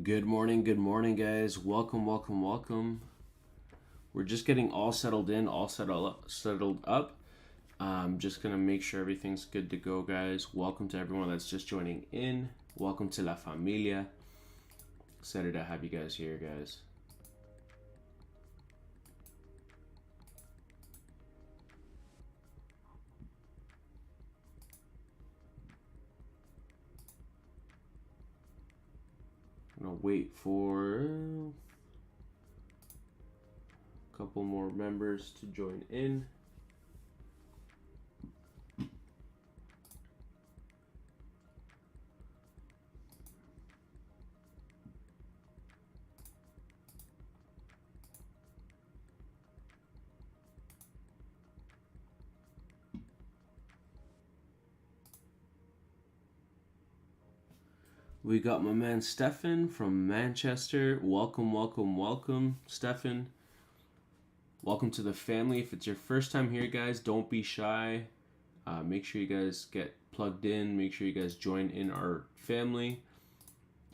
Good morning, guys. Welcome. We're just getting all settled in, all settled up. Just gonna make sure everything's good to go, guys. Welcome to everyone that's just joining in. Welcome to La Familia. Excited to have you guys here, guys. I'm gonna wait for a couple more members to join in. We got my man Stefan from Manchester. Welcome, Stefan. Welcome to the family. If it's your first time here, guys, don't be shy. Make sure you guys get plugged in. Make sure you guys join in our family.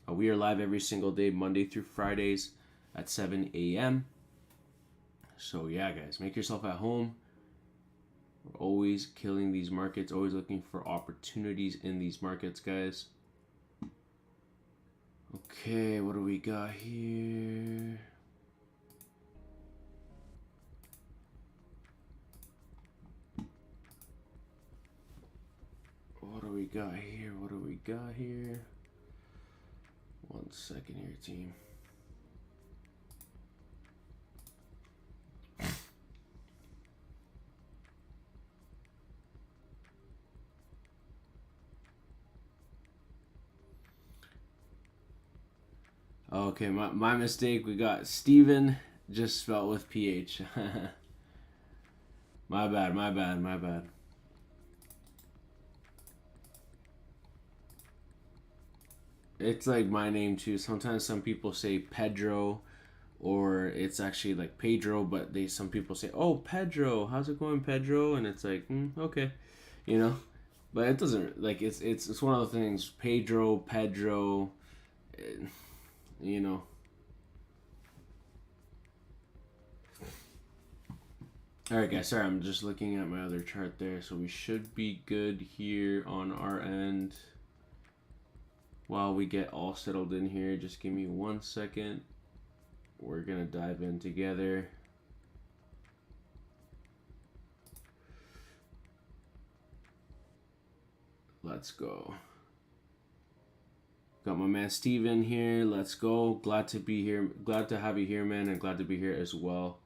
We are live every single day, Monday through Fridays at 7 a.m. So yeah, guys, make yourself at home. We're always killing these markets, always looking for opportunities in these markets, guys. Okay, what do we got here? What do we got here? 1 second here, team. Okay, my mistake. We got Steven just spelled with PH. My bad. It's like my name too. Sometimes some people say Pedro, or it's actually like Pedro, but some people say, "Oh, Pedro, how's it going, Pedro?" And it's like, okay, you know. But it doesn't like it's one of the things. Pedro, you know. All right, guys. Sorry, I'm just looking at my other chart there, so we should be good here on our end. While we get all settled in here, just give me 1 second. We're gonna dive in together. Let's go. Got my man Steven here. Let's go. Glad to be here. Glad to have you here, man, and glad to be here as well.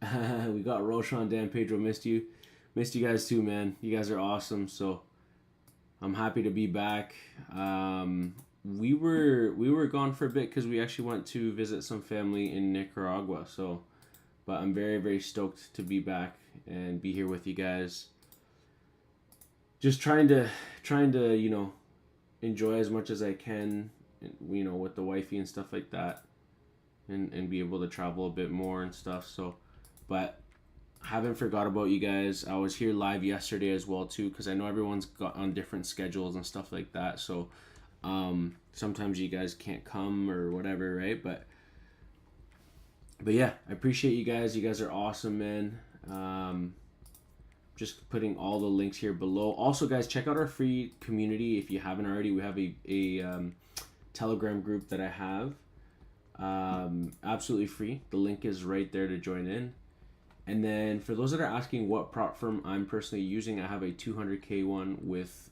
We got Roshan, Dan, Pedro. Missed you guys too, man. You guys are awesome. So I'm happy to be back. We were gone for a bit because we actually went to visit some family in Nicaragua. So, but I'm very stoked to be back and be here with you guys. Just trying to enjoy as much as I can, with the wifey and stuff like that, and be able to travel a bit more and stuff. So, but haven't forgot about you guys. I was here live yesterday as well too, because I know everyone's got on different schedules and stuff like that. So sometimes you guys can't come or whatever, right? But yeah, I appreciate you guys. You guys are awesome, man. Just putting all the links here below. Also, guys, check out our free community if you haven't already. We have a Telegram group that I have, absolutely free. The link is right there to join in. And then for those that are asking what prop firm I'm personally using, I have a 200K one with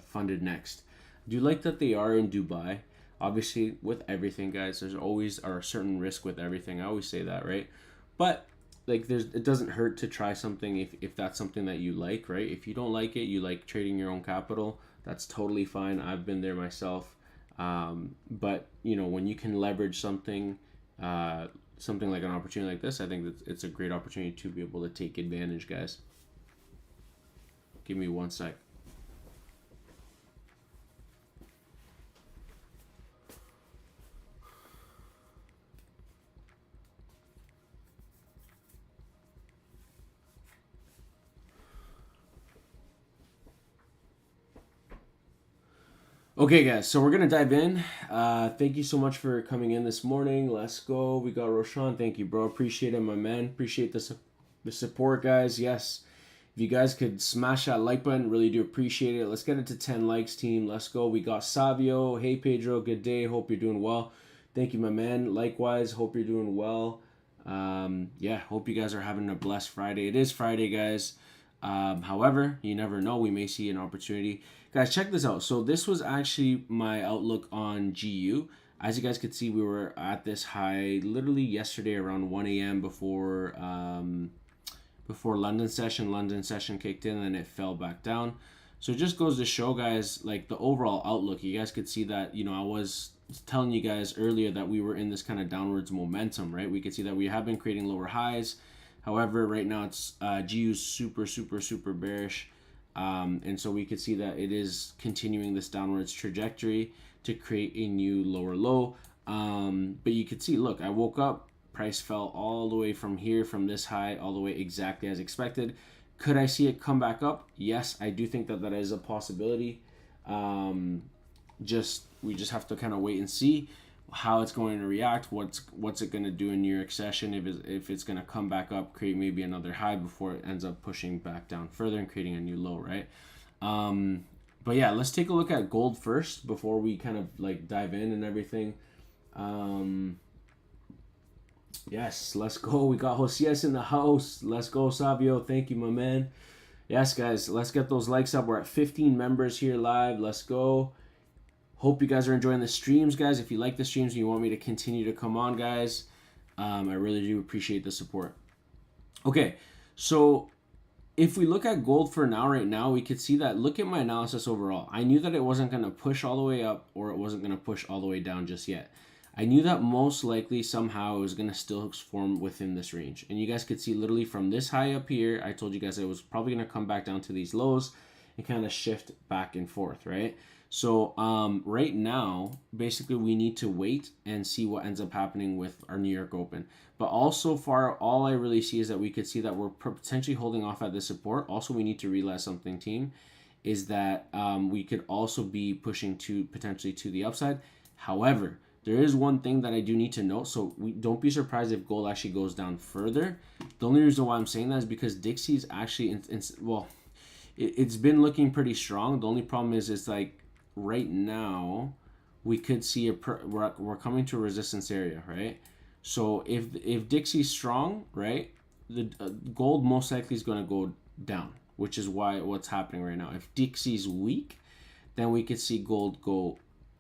Funded Next. I do like that they are in Dubai. Obviously, with everything, guys, there's always a certain risk with everything. I always say that, right? But like, it doesn't hurt to try something if that's something that you like, right? If you don't like it, you like trading your own capital, that's totally fine. I've been there myself. But when you can leverage something like an opportunity like this, I think that it's a great opportunity to be able to take advantage, guys. Give me 1 sec. Okay, guys, so we're gonna dive in. Thank you so much for coming in this morning. Let's go. We got Roshan. Thank you, bro. Appreciate it, my man. Appreciate the support, guys. Yes, if you guys could smash that like button, really do appreciate it. Let's get it to 10 likes, team. Let's go. We got Savio. Hey, Pedro. Good day. Hope you're doing well. Thank you, my man. Likewise, hope you're doing well. Yeah, hope you guys are having a blessed Friday. It is Friday, guys. However, you never know. We may see an opportunity. Guys, check this out. So this was actually my outlook on GU. As you guys could see, we were at this high literally yesterday around 1 a.m. before London session. London session kicked in and it fell back down. So it just goes to show, guys, like the overall outlook. You guys could see that, I was telling you guys earlier that we were in this kind of downwards momentum, right? We could see that we have been creating lower highs. However, right now it's GU's super bearish. And so we could see that it is continuing this downwards trajectory to create a new lower low. But you could see, look, I woke up, price fell all the way from here, from this high, all the way exactly as expected. Could I see it come back up? Yes, I do think that that is a possibility. We just have to kind of wait and see how it's going to react, what's it going to do in New York session, if it's going to come back up, create maybe another high before it ends up pushing back down further and creating a new low, right? But yeah, let's take a look at gold first before we kind of like dive in and everything. Yes, let's go. We got Josias in the house. Let's go, Savio. Thank you, my man. Yes, guys, let's get those likes up. We're at 15 members here live. Let's go. Hope you guys are enjoying the streams, guys. If you like the streams and you want me to continue to come on, guys, I really do appreciate the support. Okay, so if we look at gold for now, right now, we could see that, look at my analysis overall. I knew that it wasn't going to push all the way up or it wasn't going to push all the way down just yet. I knew that most likely somehow it was going to still form within this range. And you guys could see literally from this high up here, I told you guys it was probably going to come back down to these lows and kind of shift back and forth, right? So right now, basically we need to wait and see what ends up happening with our New York Open. But also far, all I really see is that we could see that we're potentially holding off at this support. Also, we need to realize something, team, is that we could also be pushing to potentially to the upside. However, there is one thing that I do need to note. So we don't be surprised if gold actually goes down further. The only reason why I'm saying that is because Dixie's actually, it's been looking pretty strong. The only problem is it's like, right now we could see we're coming to a resistance area, right? So if Dixie's strong, right, the gold most likely is going to go down, which is what's happening right now. If Dixie's weak, then we could see gold go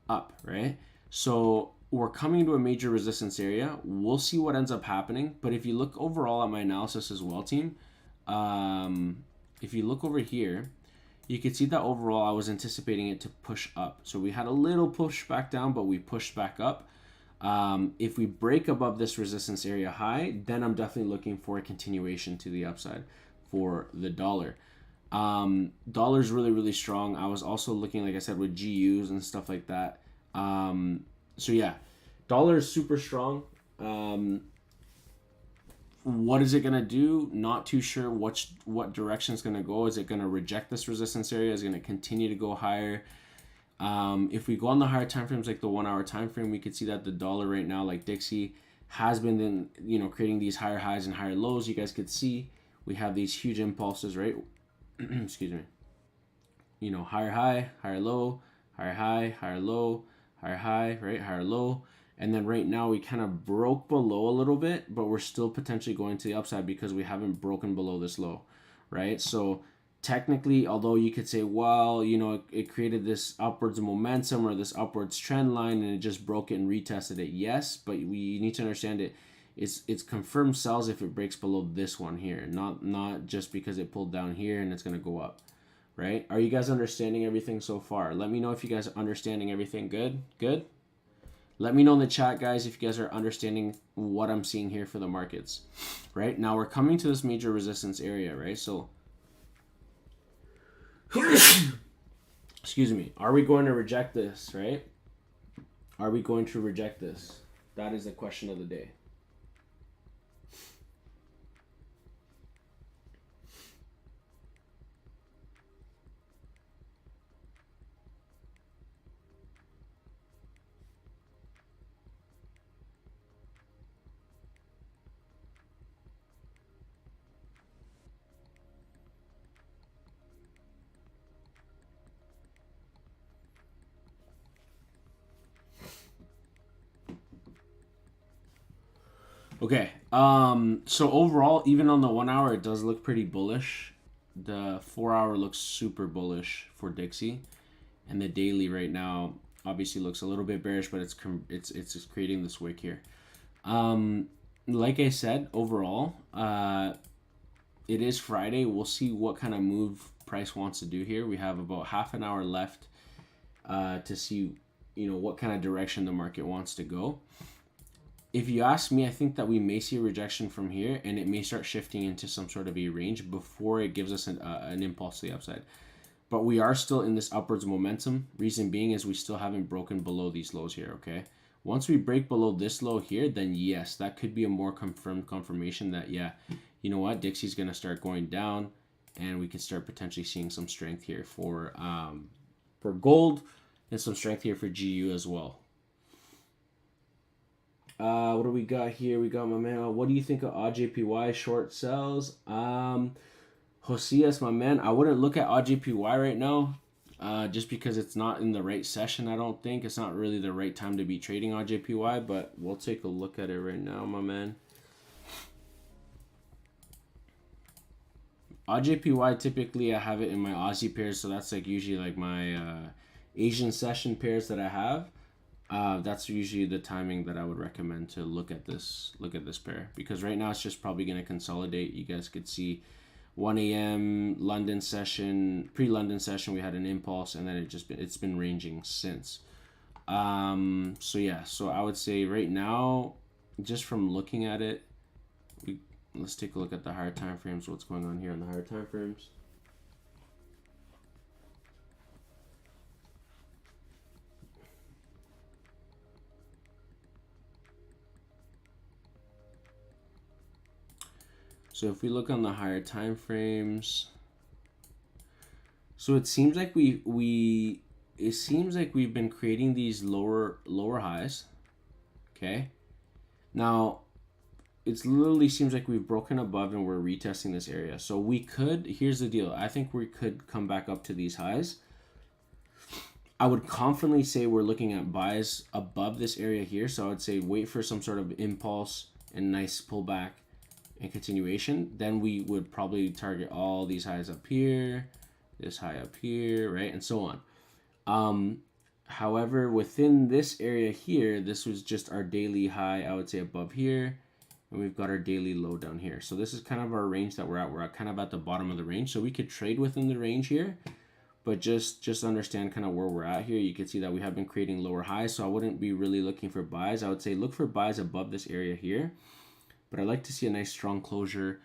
up, right? So we're coming to a major resistance area. We'll see what ends up happening. But if you look overall at my analysis as well, team, if you look over here, you can see that overall I was anticipating it to push up. So we had a little push back down, but we pushed back up. If we break above this resistance area high, then I'm definitely looking for a continuation to the upside for the dollar. Dollar's really strong. I was also looking, like I said, with GUs and stuff like that. So yeah, dollar is super strong. What is it going to do? Not too sure what direction it's going to go. Is it going to reject this resistance area? Is it going to continue to go higher? If we go on the higher time frames, like the 1 hour time frame, we could see that the dollar right now, like Dixie, has been creating these higher highs and higher lows. You guys could see we have these huge impulses, right? Excuse me. Higher high, higher low, higher high, higher low, higher high, right? Higher low. And then right now we kind of broke below a little bit, but we're still potentially going to the upside because we haven't broken below this low, right? So technically, although you could say, well, it created this upwards momentum or this upwards trend line and it just broke it and retested it. Yes, but we need to understand it's confirmed sells if it breaks below this one here, not just because it pulled down here and it's going to go up, right? Are you guys understanding everything so far? Let me know if you guys are understanding everything. Good? Let me know in the chat, guys, if you guys are understanding what I'm seeing here for the markets. Right? Now we're coming to this major resistance area, right? So, excuse me. Are we going to reject this, right? Are we going to reject this? That is the question of the day. Okay. So overall, even on the 1 hour, it does look pretty bullish. The 4 hour looks super bullish for Dixie, and the daily right now obviously looks a little bit bearish, but it's just creating this wick here. Like I said, overall, it is Friday. We'll see what kind of move price wants to do here. We have about half an hour left to see, what kind of direction the market wants to go. If you ask me, I think that we may see a rejection from here, and it may start shifting into some sort of a range before it gives us an impulse to the upside. But we are still in this upwards momentum. Reason being is we still haven't broken below these lows here, okay? Once we break below this low here, then yes, that could be a more confirmed confirmation that, yeah, you know what, Dixie's going to start going down, and we can start potentially seeing some strength here for gold, and some strength here for GU as well. What do we got here? We got my man. What do you think of AJPY short sells? Josias, my man, I wouldn't look at AJPY right now, just because it's not in the right session. I don't think it's not really the right time to be trading AJPY, but we'll take a look at it right now, my man. AJPY, typically I have it in my Aussie pairs, so that's like usually like my Asian session pairs that I have. That's usually the timing that I would recommend to look at this pair, because right now it's just probably going to consolidate. You guys could see 1 a.m. London session, pre-London session, we had an impulse, and then it's been ranging since. So yeah, so I would say right now, just from looking at it, let's take a look at the higher time frames. What's going on here on the higher time frames? So if we look on the higher time frames, so it seems like we've been creating these lower highs. Okay. Now it literally seems like we've broken above and we're retesting this area. So here's the deal. I think we could come back up to these highs. I would confidently say we're looking at buys above this area here. So I would say wait for some sort of impulse and nice pullback and continuation. Then we would probably target all these highs up here, this high up here, right, and so on. However, within this area here, this was just our daily high, I would say, above here, and we've got our daily low down here. So this is kind of our range that we're at. We're at kind of at the bottom of the range, so we could trade within the range here, but just understand kind of where we're at here. You can see that we have been creating lower highs, so I wouldn't be really looking for buys. I would say look for buys above this area here. But I'd like to see a nice strong closure,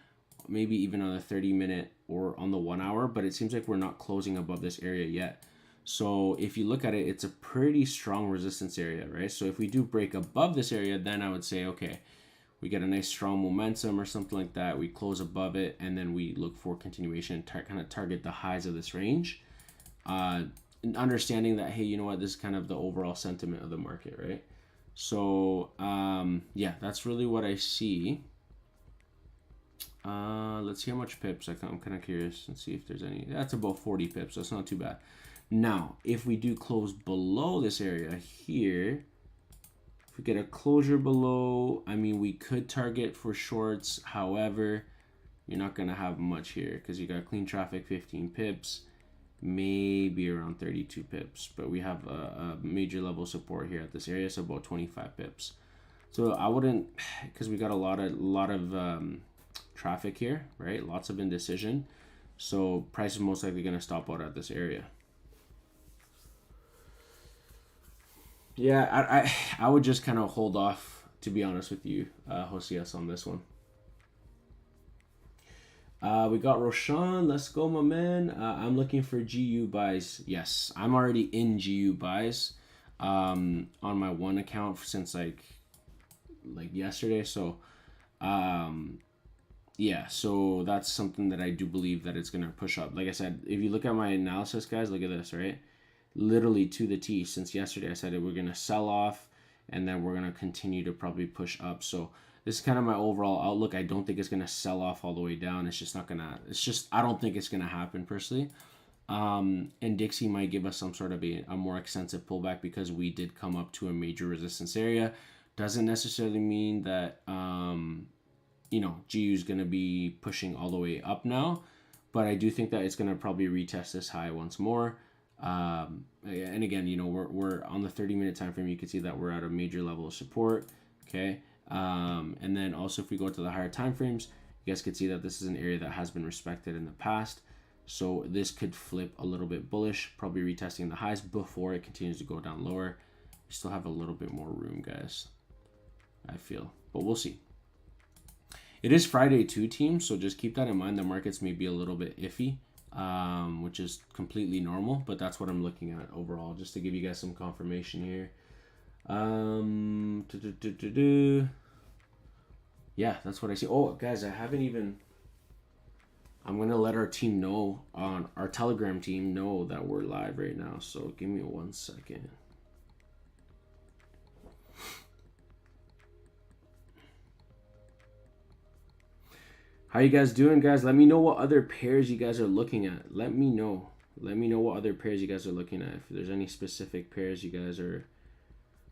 maybe even on the 30-minute or on the 1 hour, but it seems like we're not closing above this area yet. So if you look at it, it's a pretty strong resistance area, right? So if we do break above this area, then I would say, okay, we get a nice strong momentum or something like that. We close above it, and then we look for continuation, kind of target the highs of this range. And understanding that, hey, you know what, this is kind of the overall sentiment of the market, right? So, yeah, that's really what I see. Let's see how much pips. I'm kind of curious and see if there's any. That's about 40 pips, so it's not too bad. Now, if we do close below this area here, if we get a closure below, I mean, we could target for shorts. However, you're not going to have much here because you got clean traffic, 15 pips. Maybe around 32 pips, but we have a major level support here at this area, so about 25 pips. So I wouldn't, because we got a lot of traffic here, right? Lots of indecision. So price is most likely going to stop out at this area. Yeah, I would just kind of hold off, to be honest with you, Josias, on this one. We got Roshan. Let's go, my man. I'm looking for GU buys. Yes, I'm already in GU buys on my one account since like yesterday. So, yeah, so that's something that I do believe that it's going to push up. Like I said, if you look at my analysis, guys, look at this, right? Literally to the T. Since yesterday, I said that we're going to sell off and then we're going to continue to probably push up. So this is kind of my overall outlook. I don't think it's going to sell off all the way down. It's just not going to, I don't think it's going to happen personally. And Dixie might give us some sort of a more extensive pullback because we did come up to a major resistance area. Doesn't necessarily mean that you know, GU is going to be pushing all the way up now, but I do think that it's going to probably retest this high once more. And again, you know, we're on the 30-minute time frame. You can see that we're at a major level of support. Okay. And then also if we go to the higher time frames, you guys can see that this is an area that has been respected in the past. So this could flip a little bit bullish, probably retesting the highs before it continues to go down lower. We still have a little bit more room, guys, I feel, but we'll see. It is Friday too, team, so just keep that in mind. The markets may be a little bit iffy, which is completely normal, but that's what I'm looking at overall, just to give you guys some confirmation here. Yeah, that's what I see. Oh, guys, I haven't even... I'm going to let our team know, on our Telegram team know that we're live right now, so give me 1 second. How you guys doing, guys? Let me know what other pairs you guys are looking at. Let me know. Let me know what other pairs you guys are looking at. If there's any specific pairs you guys are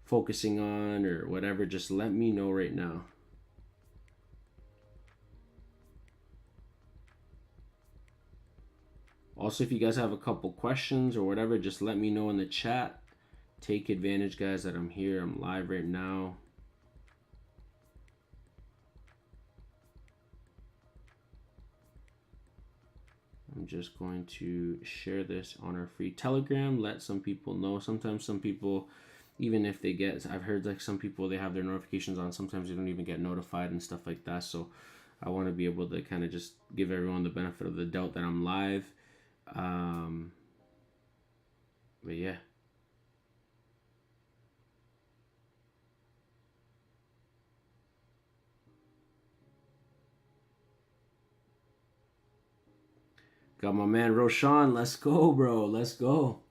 focusing on or whatever, just let me know right now. Also, if you guys have a couple questions or whatever, just let me know in the chat. Take advantage, guys, that I'm here. I'm live right now. I'm just going to share this on our free Telegram. Let some people know. Sometimes some people, even if they get, I've heard like some people, they have their notifications on. Sometimes they don't even get notified and stuff like that. So I want to be able to kind of just give everyone the benefit of the doubt that I'm live. But yeah. Got my man Roshan. Let's go, bro. Let's go.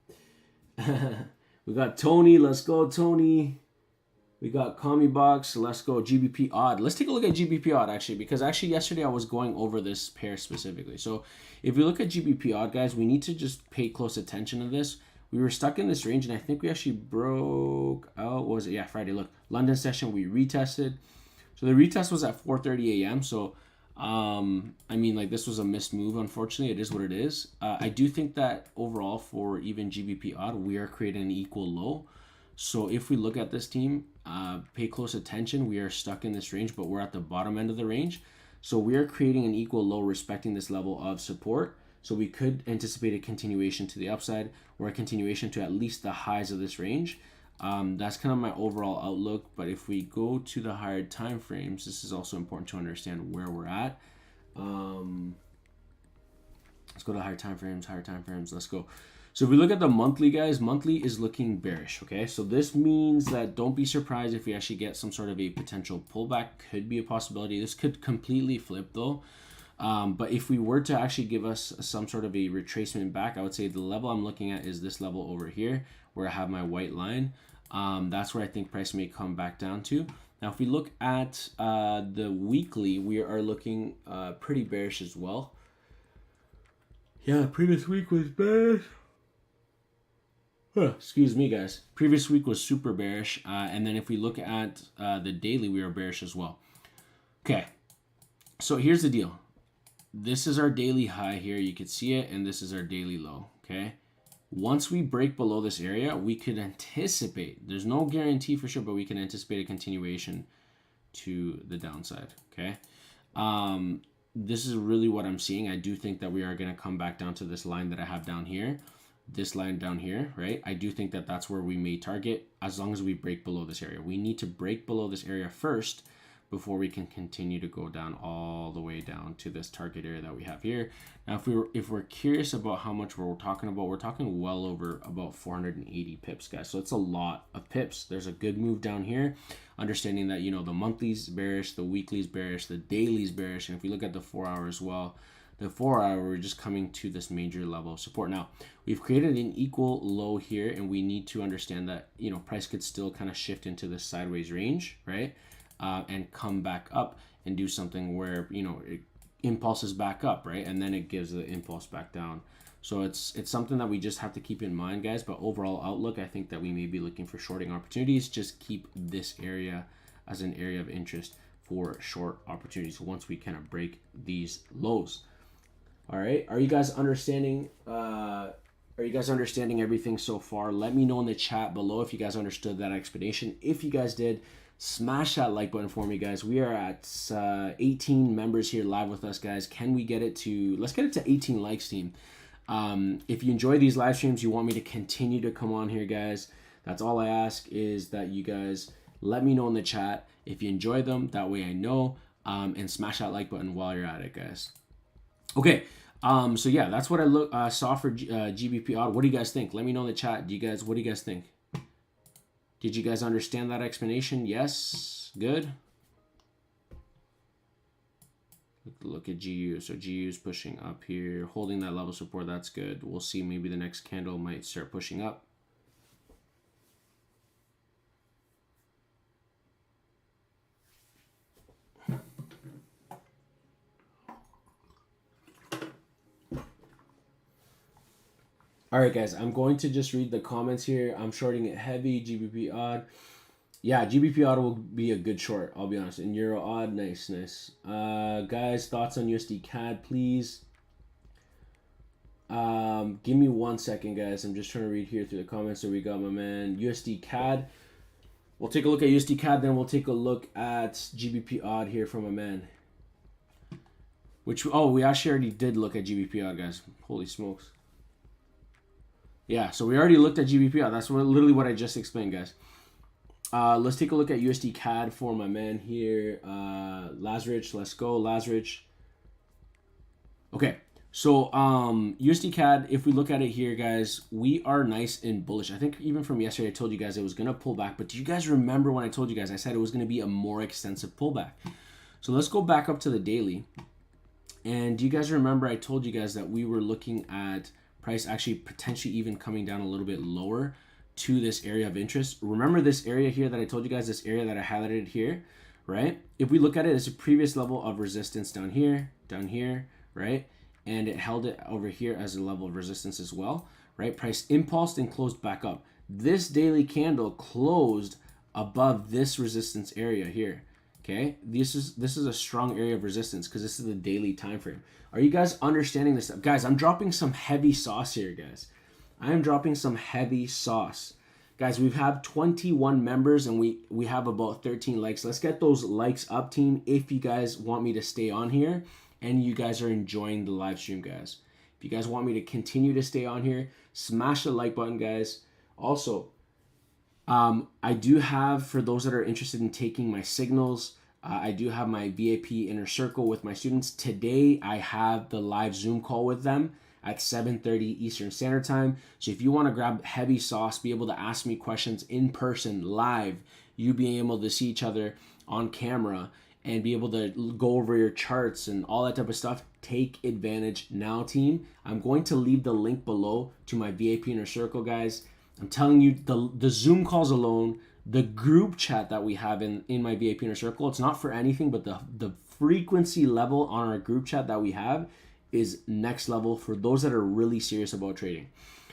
We got Tony. Let's go, Tony. We got Commie Box. Let's go. GBP odd. Let's take a look at GBP odd, actually, because actually yesterday I was going over this pair specifically. So if we look at GBP odd, guys, we need to just pay close attention to this. We were stuck in this range, and I think we actually broke out. What was it? Yeah, Friday. Look, London session, we retested. So the retest was at 4:30 a.m. So I mean, like, this was a missed move, unfortunately. It is what it is. I do think that overall for even GBP odd, we are creating an equal low. So if we look at this team, pay close attention. We are stuck in this range, but we're at the bottom end of the range. So we are creating an equal low respecting this level of support. So we could anticipate a continuation to the upside or a continuation to at least the highs of this range. That's kind of my overall outlook. But if we go to the higher time frames, this is also important to understand where we're at. Let's go to higher time frames. Let's go. So if we look at the monthly, guys, monthly is looking bearish. Okay, so this means that don't be surprised if we actually get some sort of a potential pullback. Could be a possibility. This could completely flip though. But if we were to actually give us some sort of a retracement back, I would say the level I'm looking at is this level over here where I have my white line. That's where I think price may come back down to. Now, if we look at the weekly, we are looking pretty bearish as well. Yeah, previous week was bearish. Excuse me, guys. Previous week was super bearish. And then if we look at the daily, we are bearish as well. Okay, so here's the deal. This is our daily high here. You can see it, and this is our daily low, okay? Once we break below this area, we could anticipate, there's no guarantee for sure, but we can anticipate a continuation to the downside, okay? This is really what I'm seeing. I do think that we are going to come back down to this line that I have down here, this line down here, right? I do think that that's where we may target as long as we break below this area. We need to break below this area first before we can continue to go down all the way down to this target area that we have here. Now, if we're curious about how much we're talking about, we're talking well over about 480 pips, guys. So it's a lot of pips. There's a good move down here, understanding that, you know, the monthly's bearish, the weekly's bearish, the daily's bearish. And if we look at the 4 hour as well, the 4 hour, we're just coming to this major level of support. Now, we've created an equal low here, and we need to understand that, you know, price could still kind of shift into this sideways range, right? And come back up and do something where, you know, it impulses back up, right? And then it gives the impulse back down. So it's something that we just have to keep in mind, guys. But overall outlook, I think that we may be looking for shorting opportunities. Just keep this area as an area of interest for short opportunities once we kind of break these lows. All right, are you guys understanding everything so far? Let me know in the chat below if you guys understood that explanation. If you guys did, smash that like button for me, guys. We are at 18 members here live with us, guys. Can we get it to, let's get it to 18 likes, team. If you enjoy these live streams, you want me to continue to come on here, guys, that's all I ask, is that you guys let me know in the chat if you enjoy them. That way I know, and smash that like button while you're at it, guys. Okay, so yeah, that's what I saw for GBP odd. What do you guys think? Let me know in the chat. What do you guys think? Did you guys understand that explanation? Yes, good. Look at GU. So GU is pushing up here, holding that level support. That's good. We'll see. Maybe the next candle might start pushing up. All right, guys, I'm going to just read the comments here. I'm shorting it heavy, GBP odd. Yeah, GBP odd will be a good short, I'll be honest. And Euro odd, nice, nice. Guys, thoughts on USD CAD, please. Give me 1 second, guys. I'm just trying to read here through the comments. So we got my man USD CAD. We'll take a look at USD CAD, then we'll take a look at GBP odd here from my man. We actually already did look at GBP odd, guys. Holy smokes. Yeah, so we already looked at GBP odd. That's literally what I just explained, guys. Let's take a look at USD CAD for my man here, Lazarich. Let's go, Lazarich. Okay, so USD CAD, if we look at it here, guys, we are nice and bullish. I think even from yesterday, I told you guys it was going to pull back. But do you guys remember when I told you guys, I said it was going to be a more extensive pullback? So let's go back up to the daily. And do you guys remember I told you guys that we were looking at price actually potentially even coming down a little bit lower to this area of interest? Remember this area here that I told you guys, this area that I highlighted here, right? If we look at it, it's a previous level of resistance down here, right? And it held it over here as a level of resistance as well, right? Price impulsed and closed back up. This daily candle closed above this resistance area here. Okay, this is a strong area of resistance because this is the daily time frame. Are you guys understanding this stuff? Guys, I'm dropping some heavy sauce here, guys. I am dropping some heavy sauce. Guys, we've had 21 members and we have about 13 likes. Let's get those likes up, team, if you guys want me to stay on here and you guys are enjoying the live stream, guys. If you guys want me to continue to stay on here, smash the like button, guys. Also, I do have, for those that are interested in taking my signals, I do have my VIP inner circle with my students. Today, I have the live Zoom call with them at 7:30 Eastern Standard Time. So if you want to grab heavy sauce, be able to ask me questions in person, live, you being able to see each other on camera and be able to go over your charts and all that type of stuff, take advantage now, team. I'm going to leave the link below to my VIP inner circle, guys. I'm telling you, the Zoom calls alone, the group chat that we have in my VIP inner circle, it's not for anything, but the frequency level on our group chat that we have is next level for those that are really serious about trading.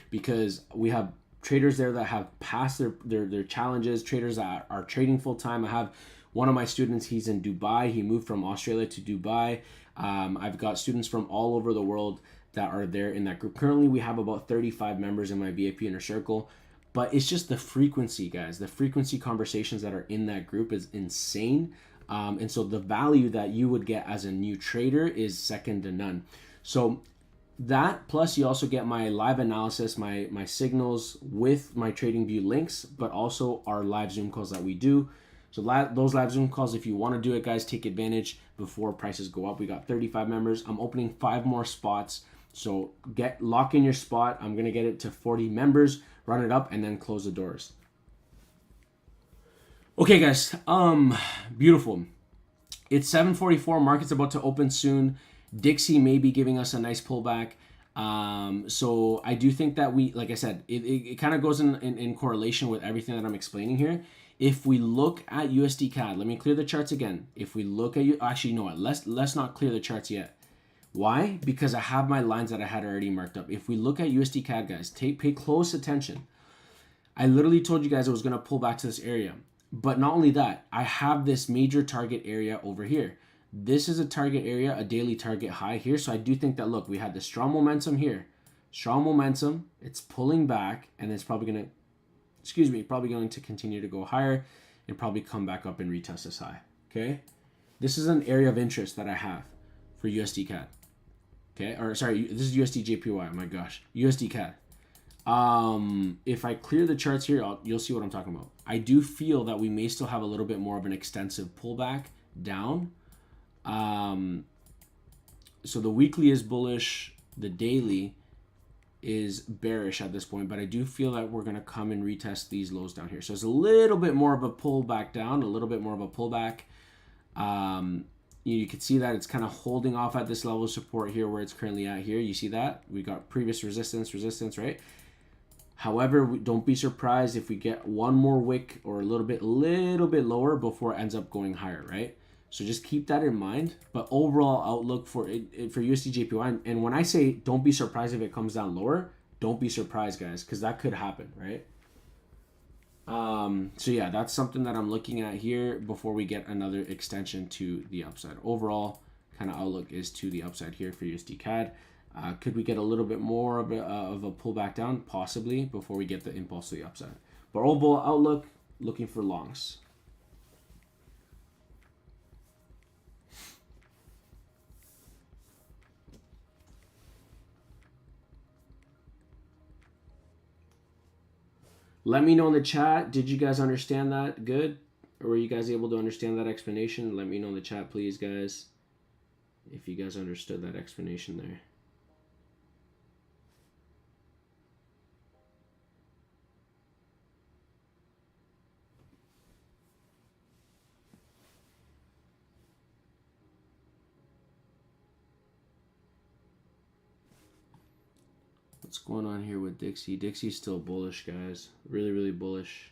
Because we have traders there that have passed their challenges, traders that are trading full time. I have one of my students, he's in Dubai. He moved from Australia to Dubai. I've got students from all over the world that are there in that group. Currently, we have about 35 members in my VIP inner circle. But it's just the frequency, guys. The frequency conversations that are in that group is insane. And so the value that you would get as a new trader is second to none. So that, plus you also get my live analysis, my signals with my TradingView links, but also our live Zoom calls that we do. So those live Zoom calls, if you want to do it, guys, take advantage before prices go up. We got 35 members. I'm opening 5 more spots. So lock in your spot. I'm going to get it to 40 members, run it up, and then close the doors. Okay, guys. Beautiful. It's 7:44. Market's about to open soon. Dixie may be giving us a nice pullback. So I do think that like I said, it kind of goes in correlation with everything that I'm explaining here. If we look at USD CAD, let me clear the charts again. If we look at actually, you know what? Let's not clear the charts yet. Why? Because I have my lines that I had already marked up. If we look at USD CAD, guys, pay close attention. I literally told you guys it was going to pull back to this area. But not only that, I have this major target area over here. This is a target area, a daily target high here. So I do think that, look, we had the strong momentum here. Strong momentum. It's pulling back, and it's probably going to, probably going to continue to go higher and probably come back up and retest this high. Okay? This is an area of interest that I have for USD CAD. Okay? Or sorry, this is USD JPY. Oh my gosh. USD CAD. If I clear the charts here, you'll see what I'm talking about. I do feel that we may still have a little bit more of an extensive pullback down. So the weekly is bullish, the daily is bearish at this point, but I do feel that we're going to come and retest these lows down here. So it's a little bit more of a pullback down, a little bit more of a pullback. You can see that it's kind of holding off at this level of support here where it's currently at here. You see that? We got previous resistance, right? However, don't be surprised if we get one more wick or a little bit lower before it ends up going higher, right? So just keep that in mind. But overall outlook for USD JPY, and when I say don't be surprised if it comes down lower, don't be surprised, guys, because that could happen, right? So yeah, that's something that I'm looking at here before we get another extension to the upside. Overall kind of outlook is to the upside here for USD CAD. Could we get a little bit more of a pullback down? Possibly, before we get the impulse to the upside. But overall outlook, looking for longs. Let me know in the chat, did you guys understand that good? Or were you guys able to understand that explanation? Let me know in the chat, please, guys, if you guys understood that explanation there. What's going on here with Dixie? Dixie's still bullish, guys. Really, really bullish.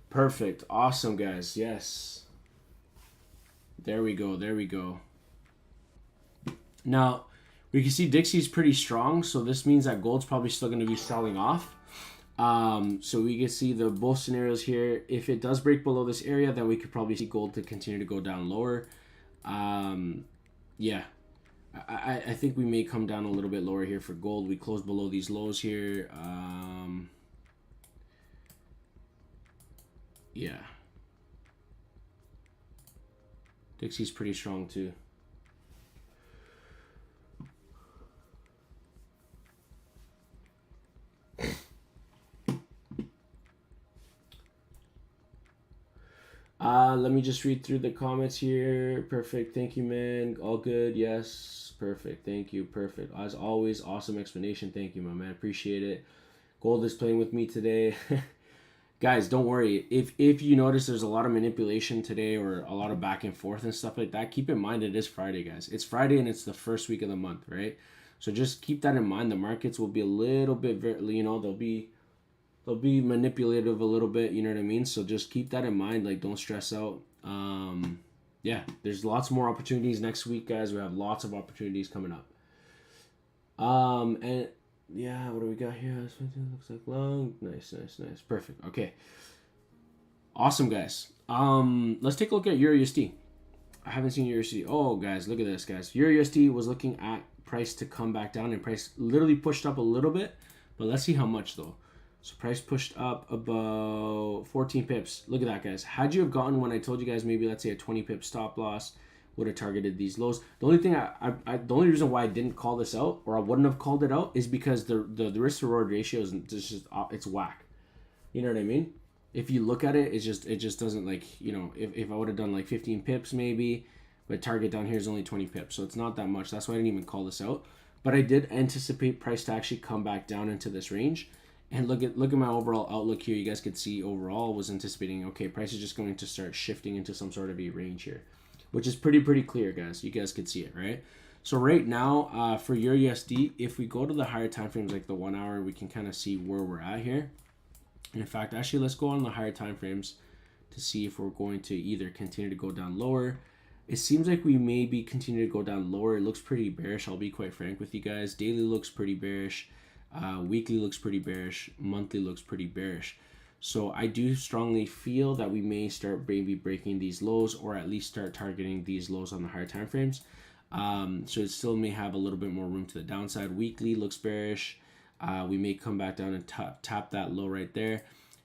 Perfect. Awesome, guys. Yes. There we go. There we go. Now, we can see Dixie's pretty strong, so this means that gold's probably still going to be selling off. So we can see the both scenarios here. If it does break below this area, then we could probably see gold to continue to go down lower. Yeah. I think we may come down a little bit lower here for gold. We close below these lows here. Yeah. Dixie's pretty strong too. Let me just read through the comments here. Perfect. Thank you, man. All good. Yes. Perfect. Thank you. Perfect. As always, awesome explanation. Thank you, my man. Appreciate it. Gold is playing with me today. Guys, don't worry. If you notice there's a lot of manipulation today or a lot of back and forth and stuff like that, keep in mind it is Friday, guys. It's Friday and it's the first week of the month, right? So just keep that in mind. The markets will be a little bit, they'll be manipulative a little bit, you know what I mean? So just keep that in mind. Like, don't stress out. Yeah, there's lots more opportunities next week, guys. We have lots of opportunities coming up. And yeah, what do we got here? Looks like long. Nice. Perfect. Okay. Awesome, guys. Let's take a look at EURUSD. I haven't seen EURUSD. Oh, guys, look at this, guys. EURUSD was looking at price to come back down, and price literally pushed up a little bit, but let's see how much though. So price pushed up about 14 pips. Look at that, guys. Had you have gotten when I told you guys maybe let's say a 20 pip stop loss, would have targeted these lows. The only thing the only reason why I didn't call this out, or I wouldn't have called it out, is because the risk reward ratio is just it's whack. You know what I mean? If you look at it, it just doesn't, like, you know, if I would have done like 15 pips maybe, but target down here is only 20 pips, so it's not that much. That's why I didn't even call this out. But I did anticipate price to actually come back down into this range. And look at my overall outlook here. You guys could see overall was anticipating, okay, price is just going to start shifting into some sort of a range here, which is pretty clear, guys. You guys could see it, right? So right now, for Euro USD, if we go to the higher time frames like the 1 hour, we can kind of see where we're at here. And in fact, actually, let's go on the higher time frames to see if we're going to either continue to go down lower. It seems like we may be continue to go down lower. It looks pretty bearish. I'll be quite frank with you guys. Daily looks pretty bearish. Weekly looks pretty bearish. Monthly looks pretty bearish. So I do strongly feel that we may start maybe breaking these lows, or at least start targeting these lows on the higher time frames. So it still may have a little bit more room to the downside. Weekly looks bearish. We may come back down and tap that low right there.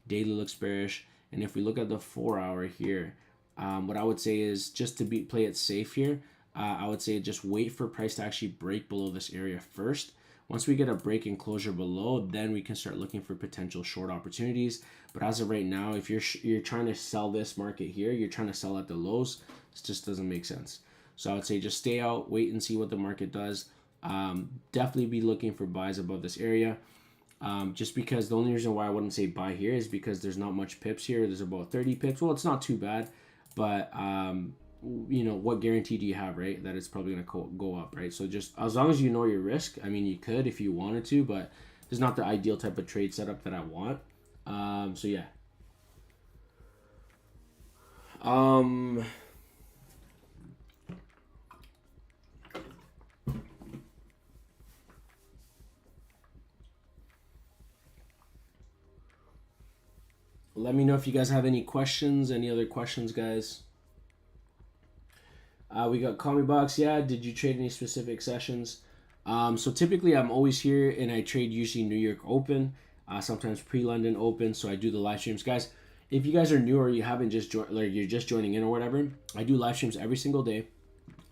Daily looks bearish. And if we look at the 4 hour here, what I would say is just to play it safe here, I would say just wait for price to actually break below this area first. Once we get a break and closure below, then we can start looking for potential short opportunities. But as of right now, if you're trying to sell this market here, you're trying to sell at the lows, this just doesn't make sense. So I would say just stay out, wait and see what the market does. Definitely be looking for buys above this area. Just because the only reason why I wouldn't say buy here is because there's not much pips here. There's about 30 pips. Well, it's not too bad, but you know, what guarantee do you have, right, that it's probably going to go up, right? So just as long as you know your risk, I mean, you could if you wanted to, but it's not the ideal type of trade setup that I want. So yeah. Let me know if you guys have any questions. Any other questions, guys? We got Call Me Box. Yeah, did you trade any specific sessions? So typically I'm always here and I trade usually New York Open, sometimes pre-London Open. So I do the live streams. Guys, if you guys are new or you haven't just joined, like you're just joining in or whatever, I do live streams every single day.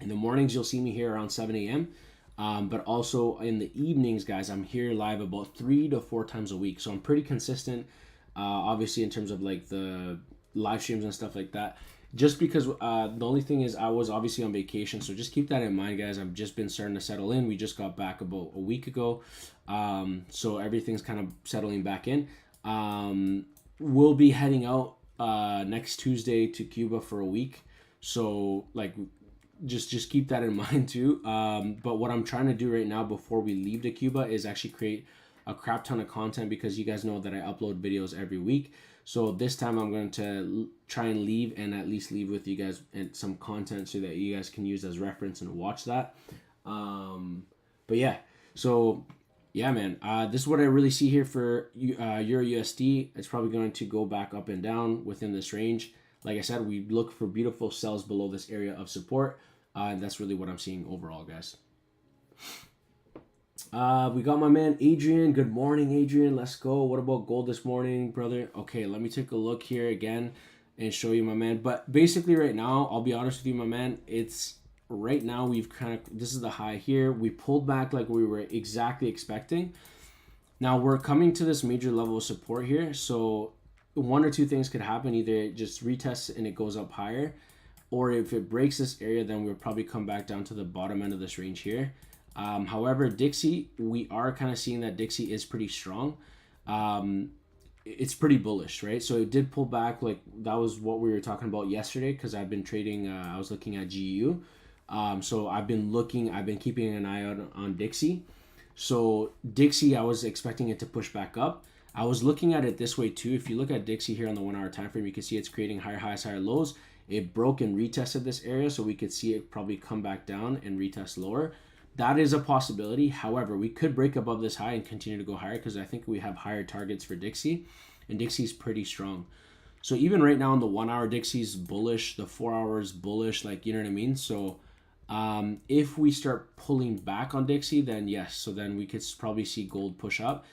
In the mornings, you'll see me here around 7 a.m. But also in the evenings, guys, I'm here live about 3 to 4 times a week. So I'm pretty consistent, obviously in terms of like the live streams and stuff like that. Just because the only thing is I was obviously on vacation, so just keep that in mind, guys. I've just been starting to settle in. We just got back about a week ago, so everything's kind of settling back in. We'll be heading out next Tuesday to Cuba for a week, so like just keep that in mind too. But what I'm trying to do right now before we leave to Cuba is actually create a crap ton of content, because you guys know that I upload videos every week. So this time I'm going to try and leave and at least leave with you guys and some content so that you guys can use as reference and watch that. But yeah, so yeah, man, this is what I really see here for Euro USD. It's probably going to go back up and down within this range. Like I said, we look for beautiful sells below this area of support. And that's really what I'm seeing overall, guys. We got my man Adrian. Good morning, Adrian. Let's go. What about gold this morning, brother? Okay, let me take a look here again and show you, my man. But basically right now, I'll be honest with you, my man, it's right now we've kind of, this is the high here. We pulled back like we were exactly expecting. Now we're coming to this major level of support here. So one or two things could happen. Either it just retests and it goes up higher, or if it breaks this area, then we'll probably come back down to the bottom end of this range here. However, Dixie, we are kind of seeing that Dixie is pretty strong. It's pretty bullish, right? So it did pull back. Like that was what we were talking about yesterday, because I've been trading, I was looking at GU. So I've been keeping an eye out on Dixie. So Dixie, I was expecting it to push back up. I was looking at it this way too. If you look at Dixie here on the 1 hour time frame, you can see it's creating higher highs, higher lows. It broke and retested this area, so we could see it probably come back down and retest lower. That is a possibility. However, we could break above this high and continue to go higher, because I think we have higher targets for Dixie, and Dixie's pretty strong. So even right now in the 1 hour, Dixie's bullish, the 4 hours bullish, like, you know what I mean? So if we start pulling back on Dixie, then yes, so then we could probably see gold push up.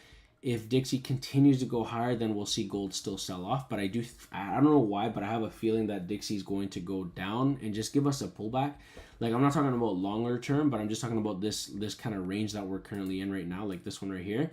If Dixie continues to go higher, then we'll see gold still sell off. But I don't know why, but I have a feeling that Dixie's going to go down and just give us a pullback. Like, I'm not talking about longer term, but I'm just talking about this kind of range that we're currently in right now, like this one right here.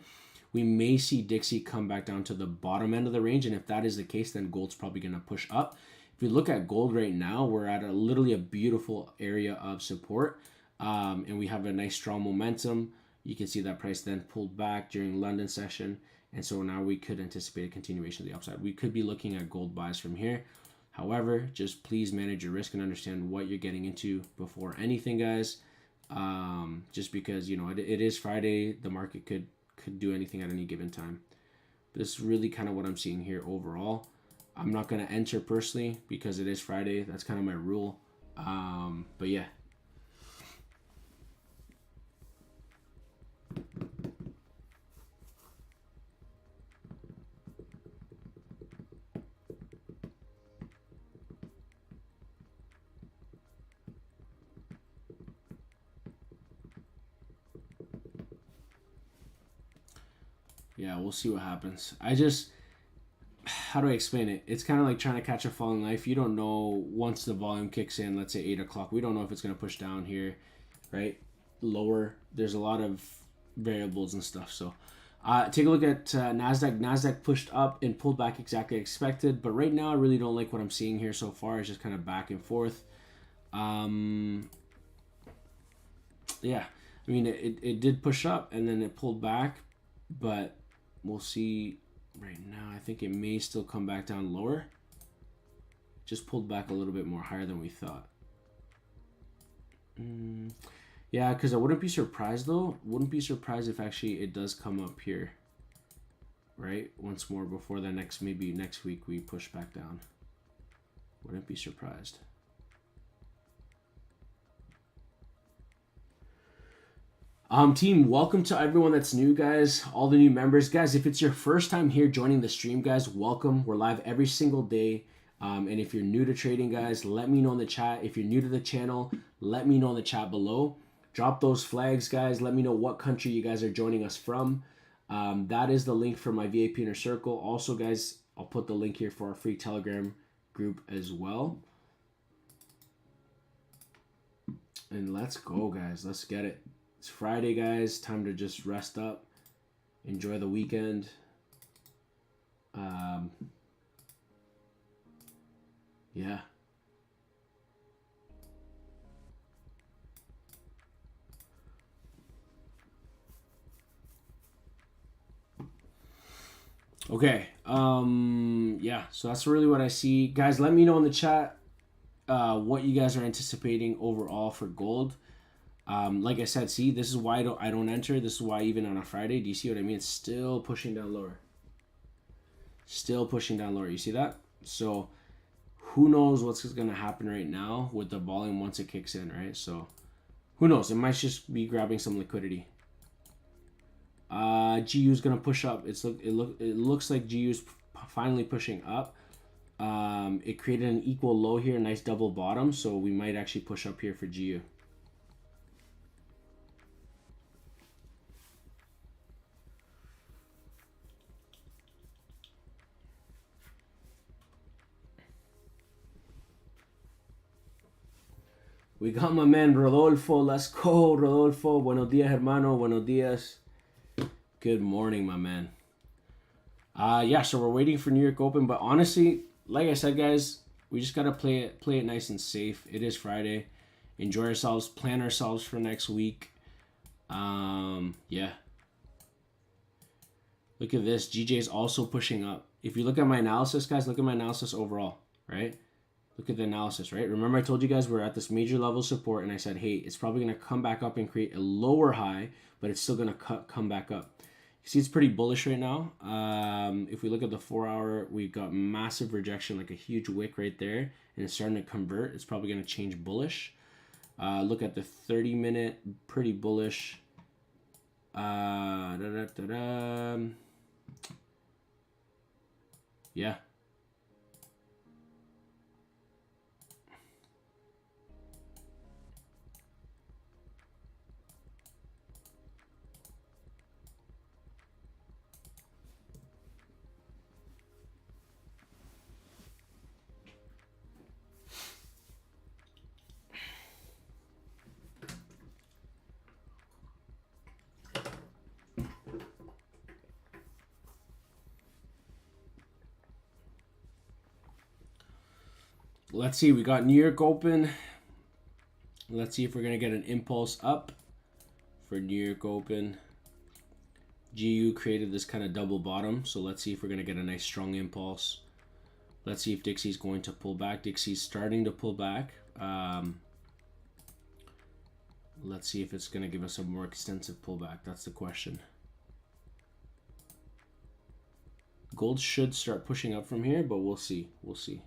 We may see Dixie come back down to the bottom end of the range, and if that is the case, then gold's probably going to push up. If we look at gold right now, we're at literally a beautiful area of support, and we have a nice strong momentum. You can see that price then pulled back during London session, And so now we could anticipate a continuation of the upside. We could be looking at gold buys from here. However, just please manage your risk and understand what you're getting into before anything, guys. Just because, you know, it is Friday, the market could do anything at any given time. This is really kind of what I'm seeing here overall. I'm not going to enter personally because it is Friday. That's kind of my rule. But yeah. Yeah, we'll see what happens. How do I explain it? It's kind of like trying to catch a falling knife. You don't know once the volume kicks in, let's say 8 o'clock. We don't know if it's going to push down here, right? Lower. There's a lot of variables and stuff. So take a look at NASDAQ. NASDAQ pushed up and pulled back exactly as expected. But right now, I really don't like what I'm seeing here so far. It's just kind of back and forth. Yeah. I mean, it did push up and then it pulled back. But we'll see right now. I think it may still come back down lower. Just pulled back a little bit more higher than we thought. Yeah, because I wouldn't be surprised though. Wouldn't be surprised if actually it does come up here, right? Once more before the maybe next week we push back down. Wouldn't be surprised. Team, welcome to everyone that's new, guys. All the new members, guys. If it's your first time here joining the stream, guys, welcome. We're live every single day. And if you're new to trading, guys, let me know in the chat. If you're new to the channel, let me know in the chat below. Drop those flags, guys. Let me know what country you guys are joining us from. That is the link for my VIP Inner Circle. Also, guys, I'll put the link here for our free Telegram group as well. And let's go, guys. Let's get it. It's Friday, guys. Time to just rest up. Enjoy the weekend. Yeah. Okay. Yeah, so that's really what I see. Guys, let me know in the chat what you guys are anticipating overall for gold. Like I said, see, this is why I don't enter. This is why even on a Friday, do you see what I mean? It's still pushing down lower. Still pushing down lower. You see that? So who knows what's going to happen right now with the volume once it kicks in, right? So who knows? It might just be grabbing some liquidity. GU is going to push up. It looks like GU is finally pushing up. It created an equal low here, nice double bottom. So we might actually push up here for GU. We got my man Rodolfo. Let's go, Rodolfo. Buenos dias, hermano. Buenos dias. Good morning, my man. Yeah, so we're waiting for New York Open, but honestly, like I said, guys, we just gotta play it nice and safe. It is Friday. Enjoy ourselves, plan ourselves for next week. Yeah. Look at this. GJ is also pushing up. If you look at my analysis, guys, look at my analysis overall, right? Look at the analysis, right? Remember I told you guys we're at this major level support, and I said, hey, it's probably going to come back up and create a lower high, but it's still going to come back up. You see it's pretty bullish right now. If we look at the 4-hour, we've got massive rejection, like a huge wick right there, and it's starting to convert. It's probably going to change bullish. Look at the 30-minute, pretty bullish. Yeah. Let's see, we got New York Open. Let's see if we're going to get an impulse up for New York Open. GU created this kind of double bottom, so let's see if we're going to get a nice strong impulse. Let's see if Dixie's going to pull back. Dixie's starting to pull back. Let's see if it's going to give us a more extensive pullback. That's the question. Gold should start pushing up from here, but we'll see. We'll see.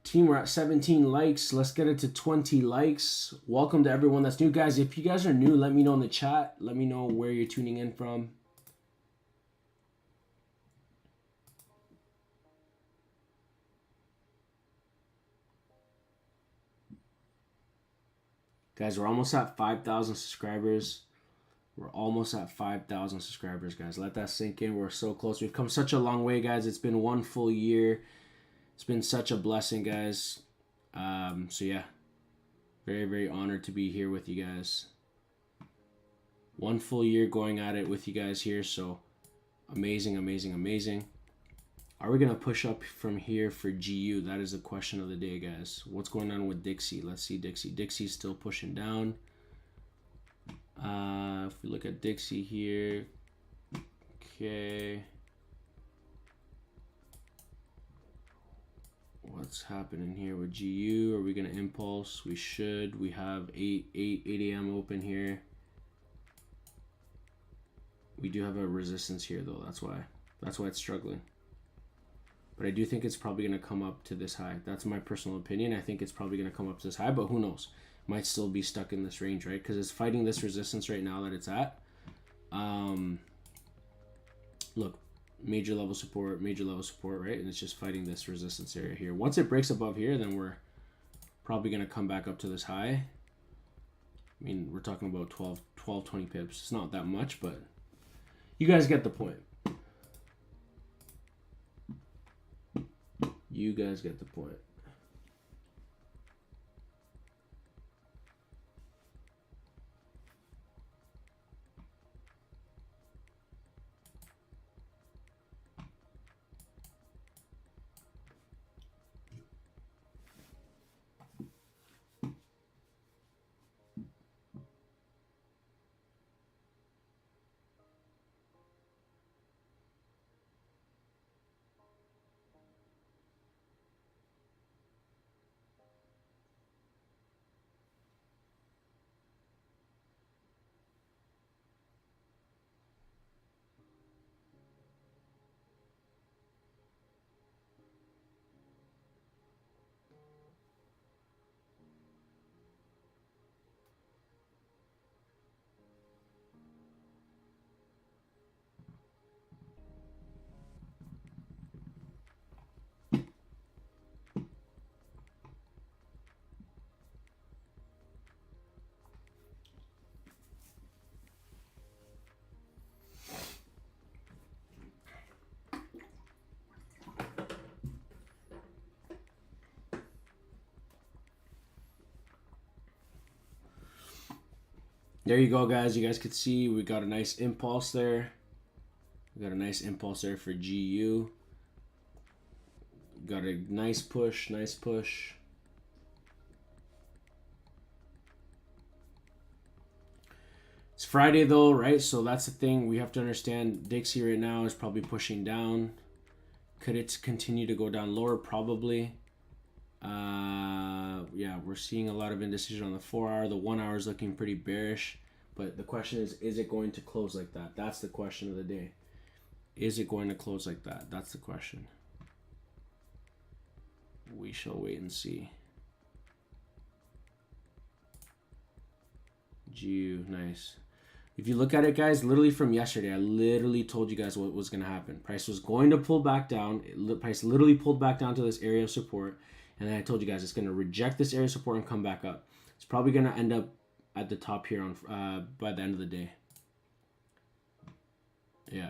Team, we're at 17 likes. Let's get it to 20 likes. Welcome to everyone that's new. Guys, if you guys are new, let me know in the chat. Let me know where you're tuning in from. Guys, we're almost at 5,000 subscribers. We're almost at 5,000 subscribers, guys. Let that sink in. We're so close. We've come such a long way, guys. It's been one full year. It's been such a blessing, guys. So yeah, very, very honored to be here with you guys. One full year going at it with you guys here. So amazing, amazing, amazing. Are we going to push up from here for GU? That is the question of the day, guys. What's going on with Dixie? Let's see Dixie. Dixie's still pushing down. If we look at Dixie here, okay. What's happening here with GU? Are we going to impulse? We should. We have 8 a.m. open here. We do have a resistance here, though. That's why it's struggling. But I do think it's probably going to come up to this high. That's my personal opinion. I think it's probably going to come up to this high, but who knows? Might still be stuck in this range, right? Because it's fighting this resistance right now that it's at. Look, major level support, right? And it's just fighting this resistance area here. Once it breaks above here, then we're probably going to come back up to this high. I mean, we're talking about 12, 20 pips. It's not that much, but you guys get the point. You guys get the point. There you go, guys. You guys could see we got a nice impulse there. We got a nice impulse there for GU. Got a nice push, nice push. It's Friday though, right? So that's the thing. We have to understand Dixie right now is probably pushing down. Could it continue to go down lower? Probably. Yeah, we're seeing a lot of indecision on the 4 hour. The 1 hour is looking pretty bearish. But the question is it going to close like that? That's the question of the day. Is it going to close like that? That's the question. We shall wait and see. GU, nice. If you look at it, guys, literally from yesterday, I literally told you guys what was going to happen. Price was going to pull back down. Price literally pulled back down to this area of support. And then I told you guys it's going to reject this area of support and come back up. It's probably going to end up at the top here on by the end of the day. Yeah.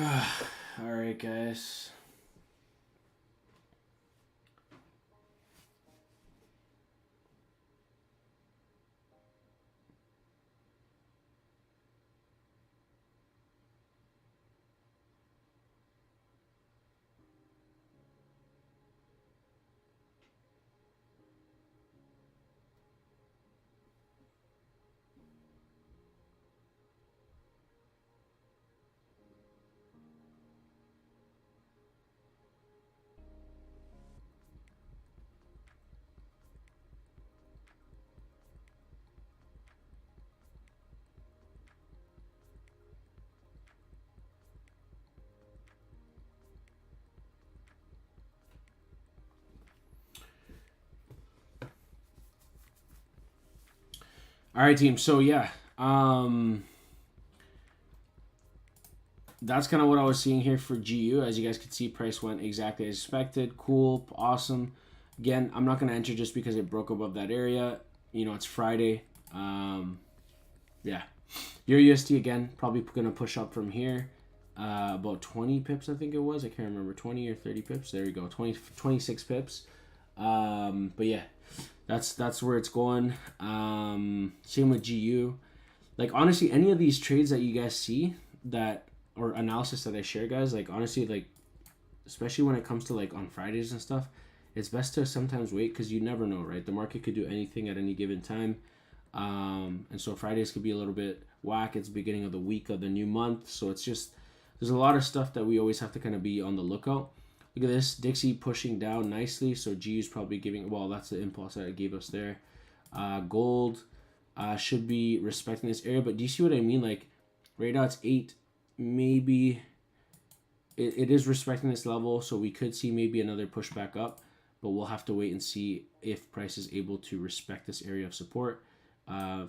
All right, guys. All right, team. So yeah, that's kind of what I was seeing here for GU. As you guys can see, price went exactly as expected. Cool, awesome. Again, I'm not going to enter just because it broke above that area. You know, it's Friday. Yeah. Your USD, again, probably going to push up from here. About 20 pips, I think it was. I can't remember. 20 or 30 pips. There you go. 26 pips. But yeah, that's where it's going. Same with GU. Like, honestly, any of these trades that you guys see that, or analysis that I share, guys, like, honestly, like, especially when it comes to, like, on Fridays and stuff, it's best to sometimes wait because you never know, right? The market could do anything at any given time. And so Fridays could be a little bit whack. It's the beginning of the week of the new month. So it's just, there's a lot of stuff that we always have to kind of be on the lookout. Look at this, Dixie pushing down nicely. So G is probably giving, well, that's the impulse that it gave us there. Gold should be respecting this area. But do you see what I mean? Like, right now it's 8. Maybe it is respecting this level. So we could see maybe another pushback up. But we'll have to wait and see if price is able to respect this area of support.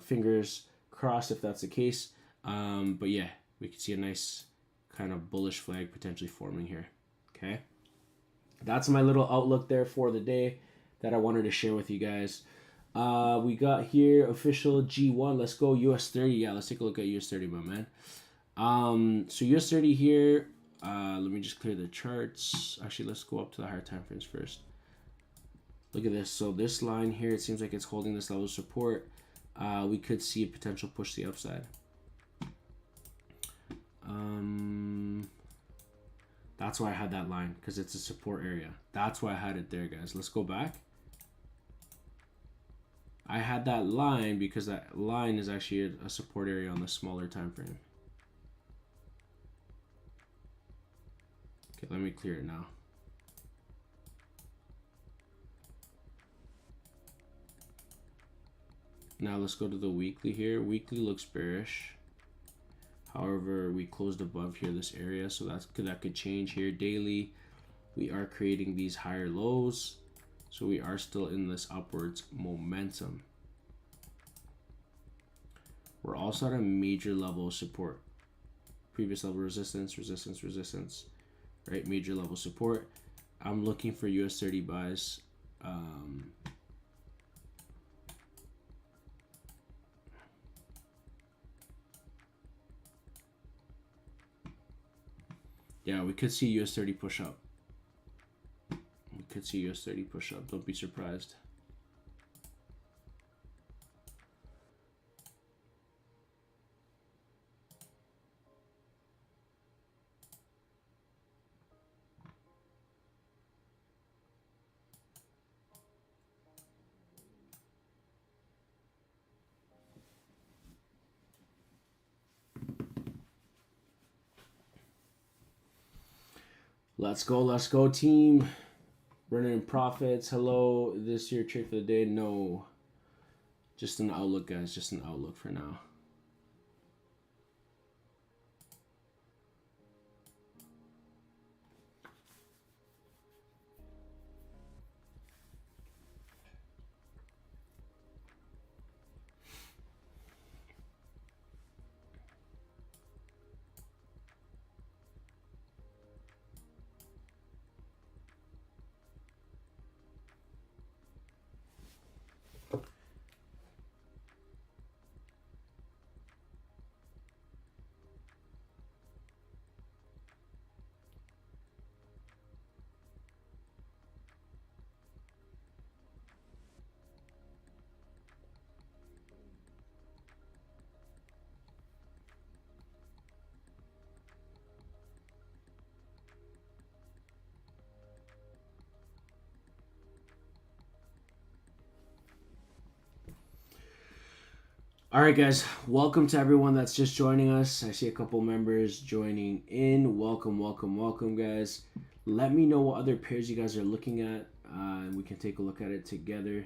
Fingers crossed if that's the case. But yeah, we could see a nice kind of bullish flag potentially forming here. Okay. That's my little outlook there for the day that I wanted to share with you guys. We got here official G1. Let's go US30. Yeah, let's take a look at US30, my man. So US30 here. Let me just clear the charts. Actually, let's go up to the higher time frames first. Look at this. So this line here, it seems like it's holding this level of support. We could see a potential push to the upside. That's why I had that line, because it's a support area. That's why I had it there, guys. Let's go back. I had that line because that line is actually a support area on the smaller time frame. Okay, let me clear it now. Now let's go to the weekly here. Weekly looks bearish. However, we closed above here this area, so that could change here. Daily, we are creating these higher lows, so we are still in this upwards momentum. We're also at a major level of support. Previous level resistance, resistance, resistance, right? Major level support. I'm looking for US30 buys. Yeah, we could see US30 push up. We could see US30 push up. Don't be surprised. Let's go, team. Running in profits. Hello, this your trade for the day? No. Just an outlook, guys. Just an outlook for now. All right, guys, welcome to everyone that's just joining us. I see a couple members joining in. Welcome, welcome, welcome, guys. Let me know what other pairs you guys are looking at, and we can take a look at it together.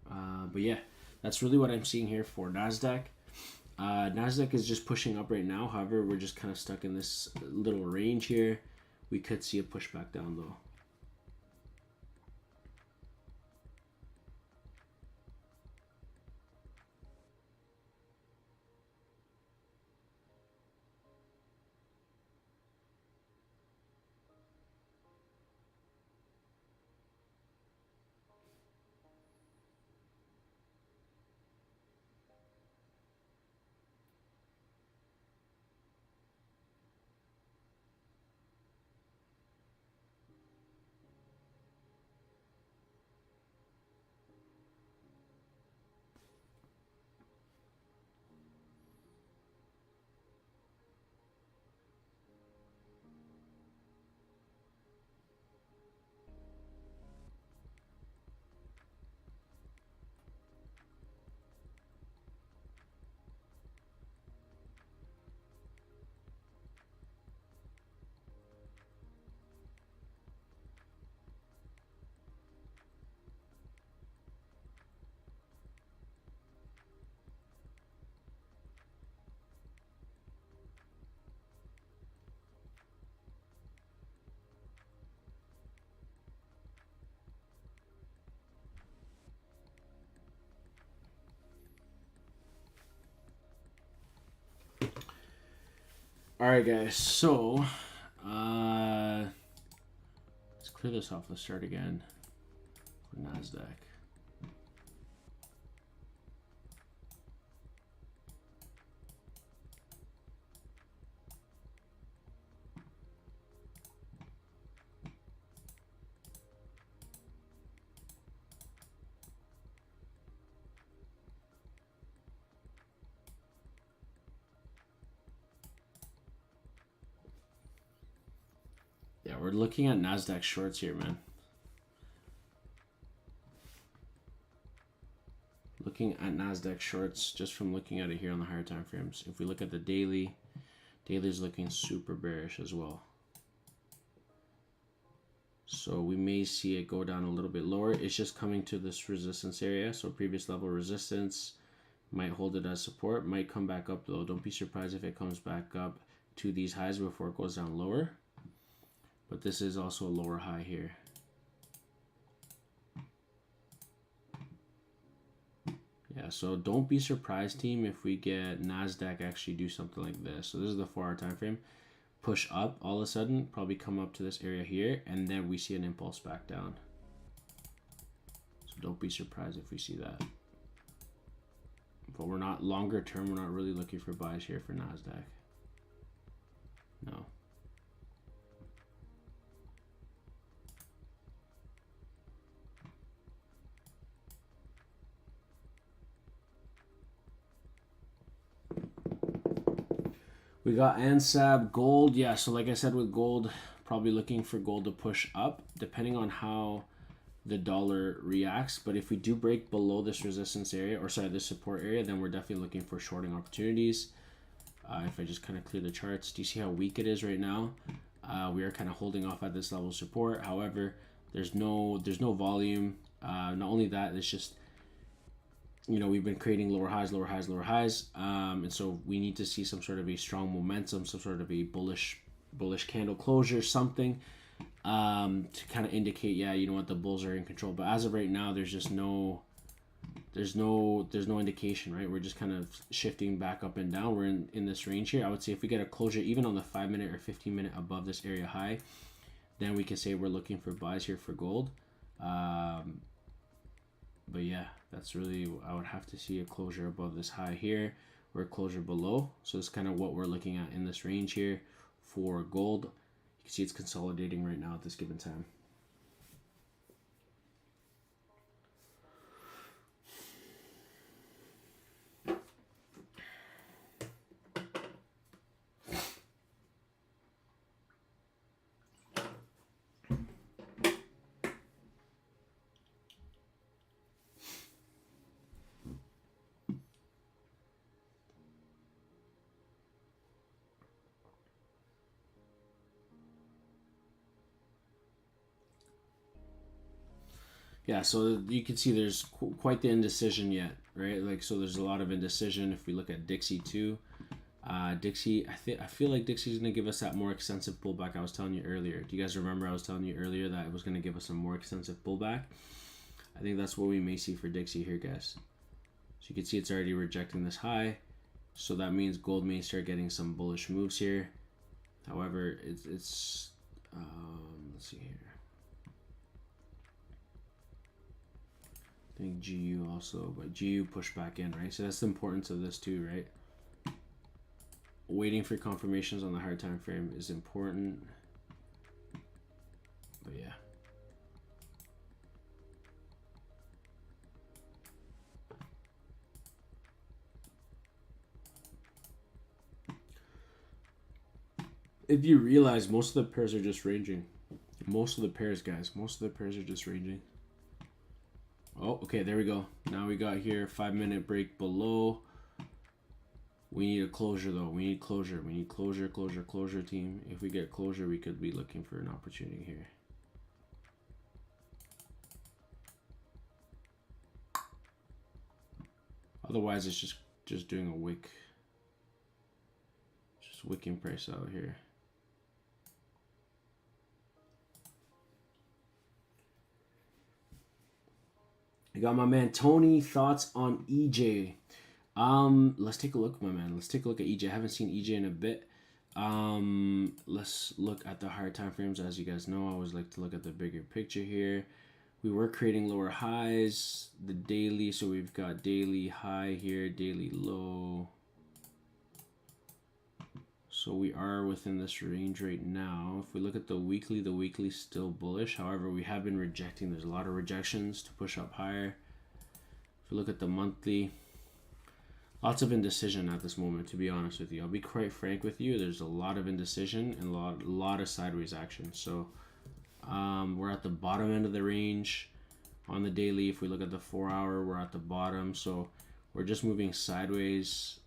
But yeah, that's really what I'm seeing here for NASDAQ. NASDAQ is just pushing up right now. However, we're just kind of stuck in this little range here. We could see a pushback down, though. All right, guys. So, let's clear this off. Let's start again for NASDAQ. Yeah, we're looking at NASDAQ shorts here, man. Looking at NASDAQ shorts just from looking at it here on the higher time frames. If we look at the daily, daily's looking super bearish as well. So we may see it go down a little bit lower. It's just coming to this resistance area. So previous level resistance, might hold it as support, might come back up though. Don't be surprised if it comes back up to these highs before it goes down lower. But this is also a lower high here. Yeah, so don't be surprised, team, if we get NASDAQ actually do something like this. So this is the 4-hour time frame. Push up all of a sudden, probably come up to this area here, and then we see an impulse back down. So don't be surprised if we see that. But we're not longer term, we're not really looking for buys here for NASDAQ. No. We got ANSAB, gold. Yeah, so like I said with gold, probably looking for gold to push up depending on how the dollar reacts. But if we do break below this resistance area, or sorry, this support area, then we're definitely looking for shorting opportunities. If I just kind of clear the charts, do you see how weak it is right now? We are kind of holding off at this level of support. However, there's no volume. Not only that, it's just, you know, we've been creating lower highs, lower highs, lower highs, and so we need to see some sort of a strong momentum, some sort of a bullish candle closure, something to kind of indicate, yeah, you know what, the bulls are in control. But as of right now, there's just no indication, right? We're just kind of shifting back up and down. We're in this range here. I would say if we get a closure even on the 5-minute or 15-minute above this area high, then we can say we're looking for buys here for gold. But yeah, that's really, I would have to see a closure above this high here or a closure below. So it's kind of what we're looking at in this range here for gold. You can see it's consolidating right now at this given time. Yeah, so you can see there's quite the indecision yet, right? Like, so there's a lot of indecision. If we look at Dixie too, Dixie, I feel like Dixie's gonna give us that more extensive pullback I was telling you earlier. Do you guys remember I was telling you earlier that it was gonna give us a more extensive pullback? I think that's what we may see for Dixie here, guys. So you can see it's already rejecting this high, so that means gold may start getting some bullish moves here. However, it's let's see here. I think GU also, but GU pushed back in, right? So that's the importance of this too, right? Waiting for confirmations on the higher time frame is important. But yeah. If you realize most of the pairs are just ranging. Most of the pairs, guys, most of the pairs are just ranging. Oh, okay, there we go. Now we got here 5-minute break below. We need a closure though. We need closure. We need closure, closure, team. If we get closure, we could be looking for an opportunity here. Otherwise, it's just doing a wick. Just wicking price out here. I got my man Tony. Thoughts on EJ? Let's take a look, my man. Let's take a look at EJ. I haven't seen EJ in a bit. Let's look at the higher time frames. As you guys know, I always like to look at the bigger picture here. We were creating lower highs, the daily, so we've got daily high here, daily low. So we are within this range right now. If we look at the weekly's still bullish. However, we have been rejecting. There's a lot of rejections to push up higher. If we look at the monthly, lots of indecision at this moment, to be honest with you. I'll be quite frank with you. There's a lot of indecision and a lot of sideways action. So we're at the bottom end of the range on the daily. If we look at the 4-hour, we're at the bottom. So we're just moving sideways.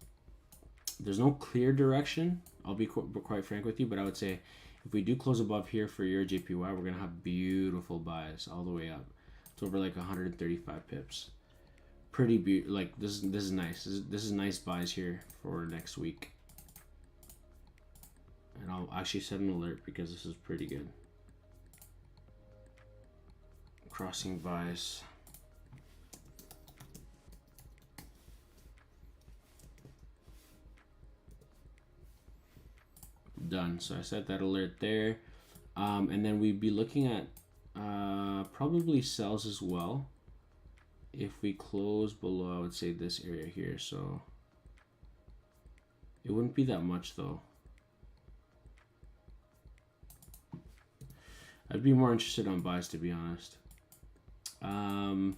There's no clear direction. I'll be quite frank with you, but I would say if we do close above here for your JPY, we're going to have beautiful buys all the way up. It's over like 135 pips. Pretty beautiful. Like this is nice. This is nice buys here for next week. And I'll actually set an alert because this is pretty good. Crossing buys. Done. So I set that alert there. And then we'd be looking at probably sells as well. If we close below, I would say this area here. So it wouldn't be that much though. I'd be more interested on buys, to be honest. And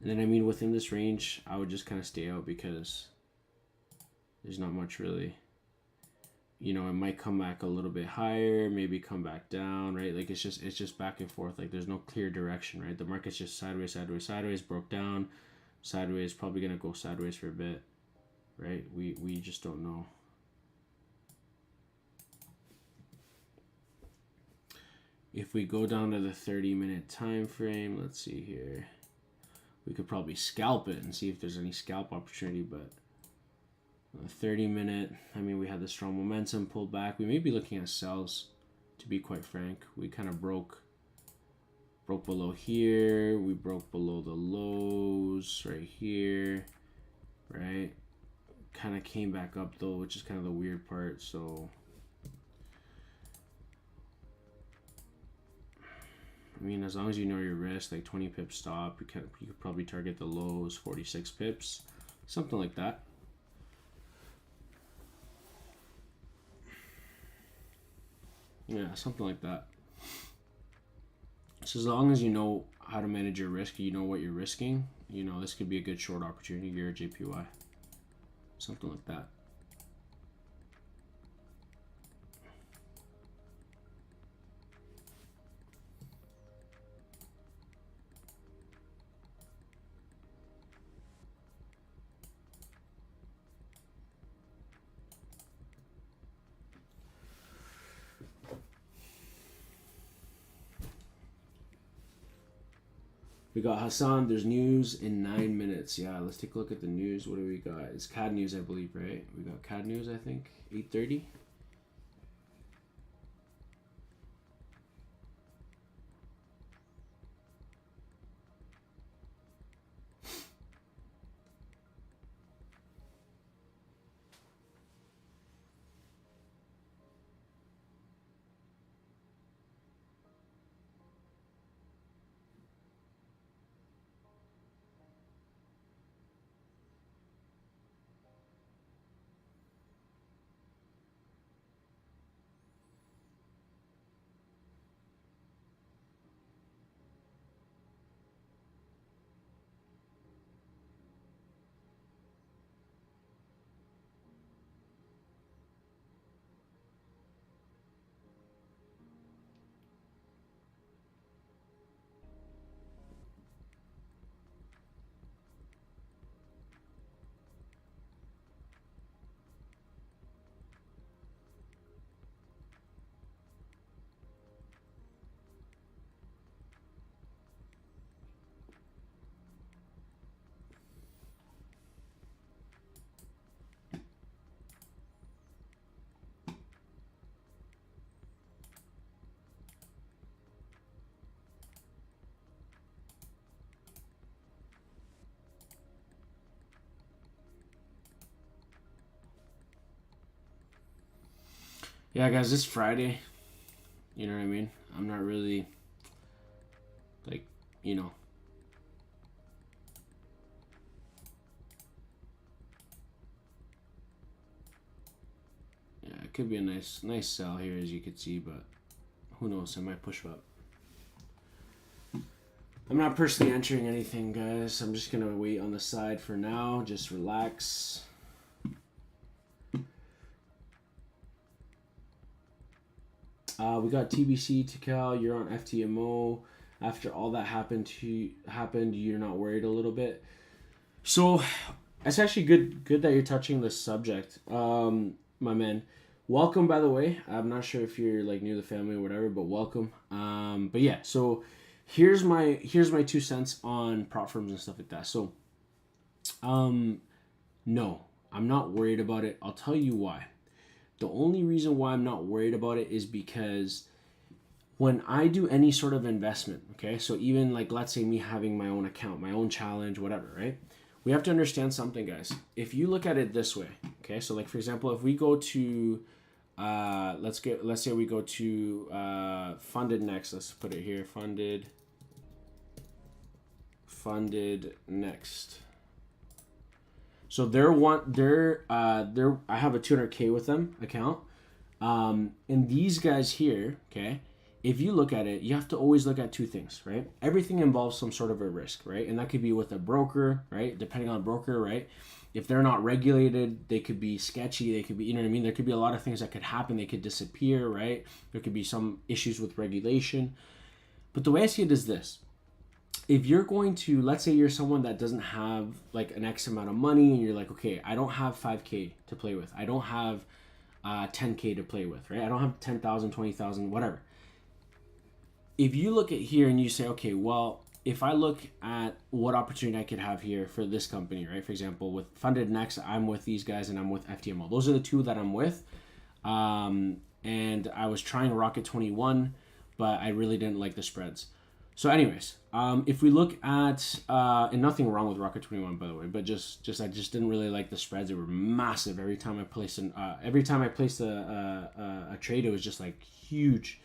then I mean within this range, I would just kind of stay out because there's not much really. You know, it might come back a little bit higher, maybe come back down, right? Like it's just back and forth. Like there's no clear direction, right? The market's just sideways, sideways, sideways, broke down, sideways, probably gonna go sideways for a bit, right? We just don't know. If we go down to the 30-minute time frame, let's see here. We could probably scalp it and see if there's any scalp opportunity, but 30-minute, I mean, we had the strong momentum pulled back. We may be looking at sells, to be quite frank. We kind of broke below here. We broke below the lows right here, right? Kind of came back up though, which is kind of the weird part. So I mean, as long as you know your risk, like 20 pips stop, you could probably target the lows, 46 pips, something like that. Yeah, something like that. So as long as you know how to manage your risk, you know what you're risking, you know, this could be a good short opportunity, your JPY. Something like that. We got Hassan. There's news in 9 minutes. Yeah, let's take a look at the news. What do we got? It's CAD news, I believe, right? We got CAD news, I think, 8:30. Yeah, guys, it's Friday. You know what I mean? I'm not really, like, you know. Yeah, it could be a nice sell here, as you could see, but who knows? I might push up. I'm not personally entering anything, guys. I'm just going to wait on the side for now. Just relax. We got TBC, Tikal, you're on Ftmo. After all that happened, you're not worried a little bit. So it's actually good that you're touching this subject, my man. Welcome, by the way. I'm not sure if you're like new to the family or whatever, but welcome. But yeah, so here's my 2 cents on prop firms and stuff like that. So, no, I'm not worried about it. I'll tell you why. The only reason why I'm not worried about it is because when I do any sort of investment, okay, so even like let's say me having my own account, my own challenge, whatever, right? We have to understand something, guys. If you look at it this way, okay, so like for example, if we go to let's say we go to funded next. Let's put it here, funded next. So I have a 200K with them account. And these guys here, okay, if you look at it, you have to always look at two things, right? Everything involves some sort of a risk, right? And that could be with a broker, right? Depending on broker, right? If they're not regulated, they could be sketchy. They could be, you know what I mean? There could be a lot of things that could happen. They could disappear, right? There could be some issues with regulation. But the way I see it is this. If you're going to, let's say you're someone that doesn't have like an X amount of money and you're like, okay, I don't have 5K to play with. I don't have 10K to play with, right? I don't have 10,000, 20,000, whatever. If you look at here and you say, okay, well, if I look at what opportunity I could have here for this company, right? For example, with Funded Next, I'm with these guys and I'm with Ftmo. Those are the two that I'm with. And I was trying Rocket 21, but I really didn't like the spreads. So anyways, if we look at, and nothing wrong with Rocket 21, by the way, but just I just didn't really like the spreads. They were massive every time I placed a trade. It was just like huge.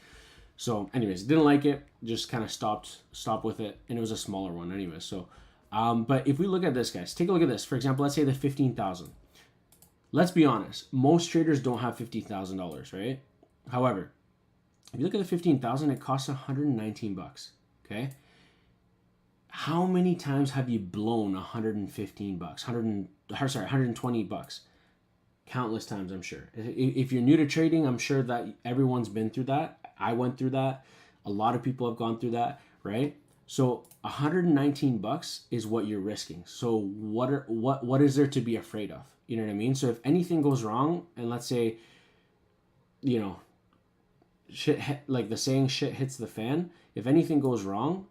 So anyways, didn't like it. Just kind of stopped with it, and it was a smaller one anyway. So, but if we look at this, guys, take a look at this. For example, let's say the 15,000. Let's be honest. Most traders don't have $50,000, right? However, if you look at the 15,000, it costs $119. Okay. How many times have you blown $115? 120 bucks. Countless times, I'm sure. If you're new to trading, I'm sure that everyone's been through that. I went through that. A lot of people have gone through that, right? So $119 is what you're risking. So what is there to be afraid of? You know what I mean? So if anything goes wrong, and let's say, you know, like the saying, shit hits the fan. If anything goes wrong,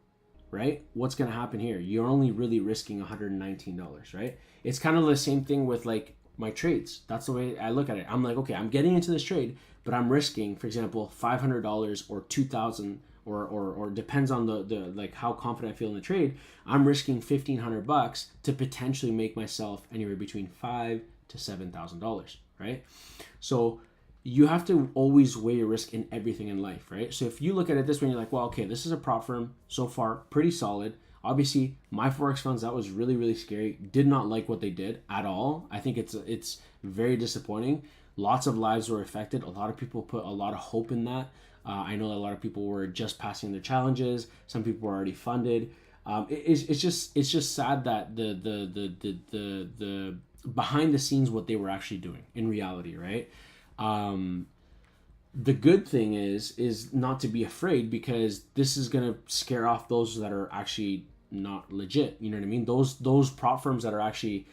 right? What's going to happen here? You're only really risking $119, right? It's kind of the same thing with like my trades. That's the way I look at it. I'm like, okay, I'm getting into this trade, but I'm risking, for example, $500 or $2,000, or depends on the like how confident I feel in the trade. I'm risking $1,500 to potentially make myself anywhere between $5,000 to $7,000, right? So you have to always weigh your risk in everything in life, right? So if you look at it this way, you're like, well, okay, this is a prop firm so far, pretty solid. Obviously, my Forex funds, that was really, really scary. Did not like what they did at all. I think it's very disappointing. Lots of lives were affected. A lot of people put a lot of hope in that. I know that a lot of people were just passing their challenges. Some people were already funded. It's just sad that the behind the scenes what they were actually doing in reality, right? The good thing is not to be afraid, because this is gonna scare off those that are actually not legit. You know what I mean? Those prop firms that are actually,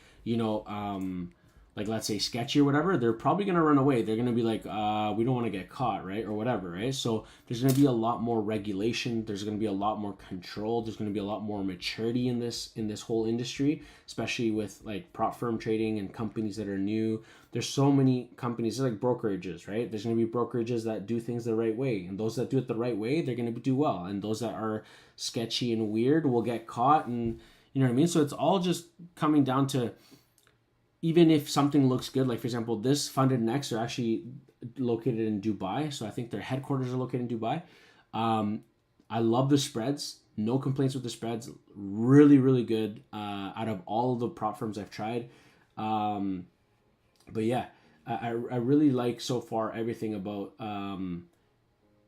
like let's say sketchy or whatever, they're probably gonna run away. They're gonna be like, we don't want to get caught, right, or whatever, right? So there's gonna be a lot more regulation. There's gonna be a lot more control. There's gonna be a lot more maturity in this whole industry, especially with like prop firm trading and companies that are new. There's so many companies, like brokerages, right? There's gonna be brokerages that do things the right way, and those that do it the right way, they're gonna do well, and those that are sketchy and weird will get caught, and you know what I mean. So it's all just coming down to, even if something looks good, like for example, this funded next are actually located in Dubai. So I think their headquarters are located in Dubai. I love the spreads. No complaints with the spreads. Really, really good out of all of the prop firms I've tried. But yeah, I really like so far everything about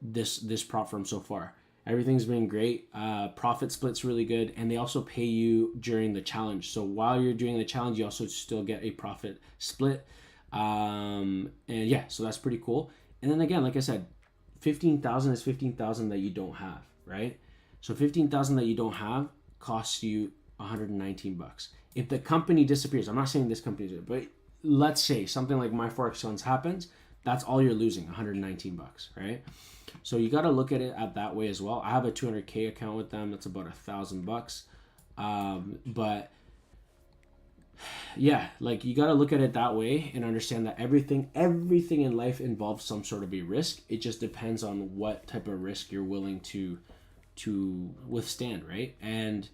this prop firm so far. Everything's been great. Profit split's really good, and they also pay you during the challenge. So while you're doing the challenge, you also still get a profit split. And yeah, so that's pretty cool. And then again, like I said, 15,000 is 15,000 that you don't have, right? So 15,000 that you don't have costs you $119. If the company disappears, I'm not saying this company is, but let's say something like my Forex funds happens, that's all you're losing, $119, right? So you got to look at it at that way as well. I have a 200K account with them. That's about $1,000. But yeah, like you got to look at it that way and understand that everything in life involves some sort of a risk. It just depends on what type of risk you're willing to withstand, right? And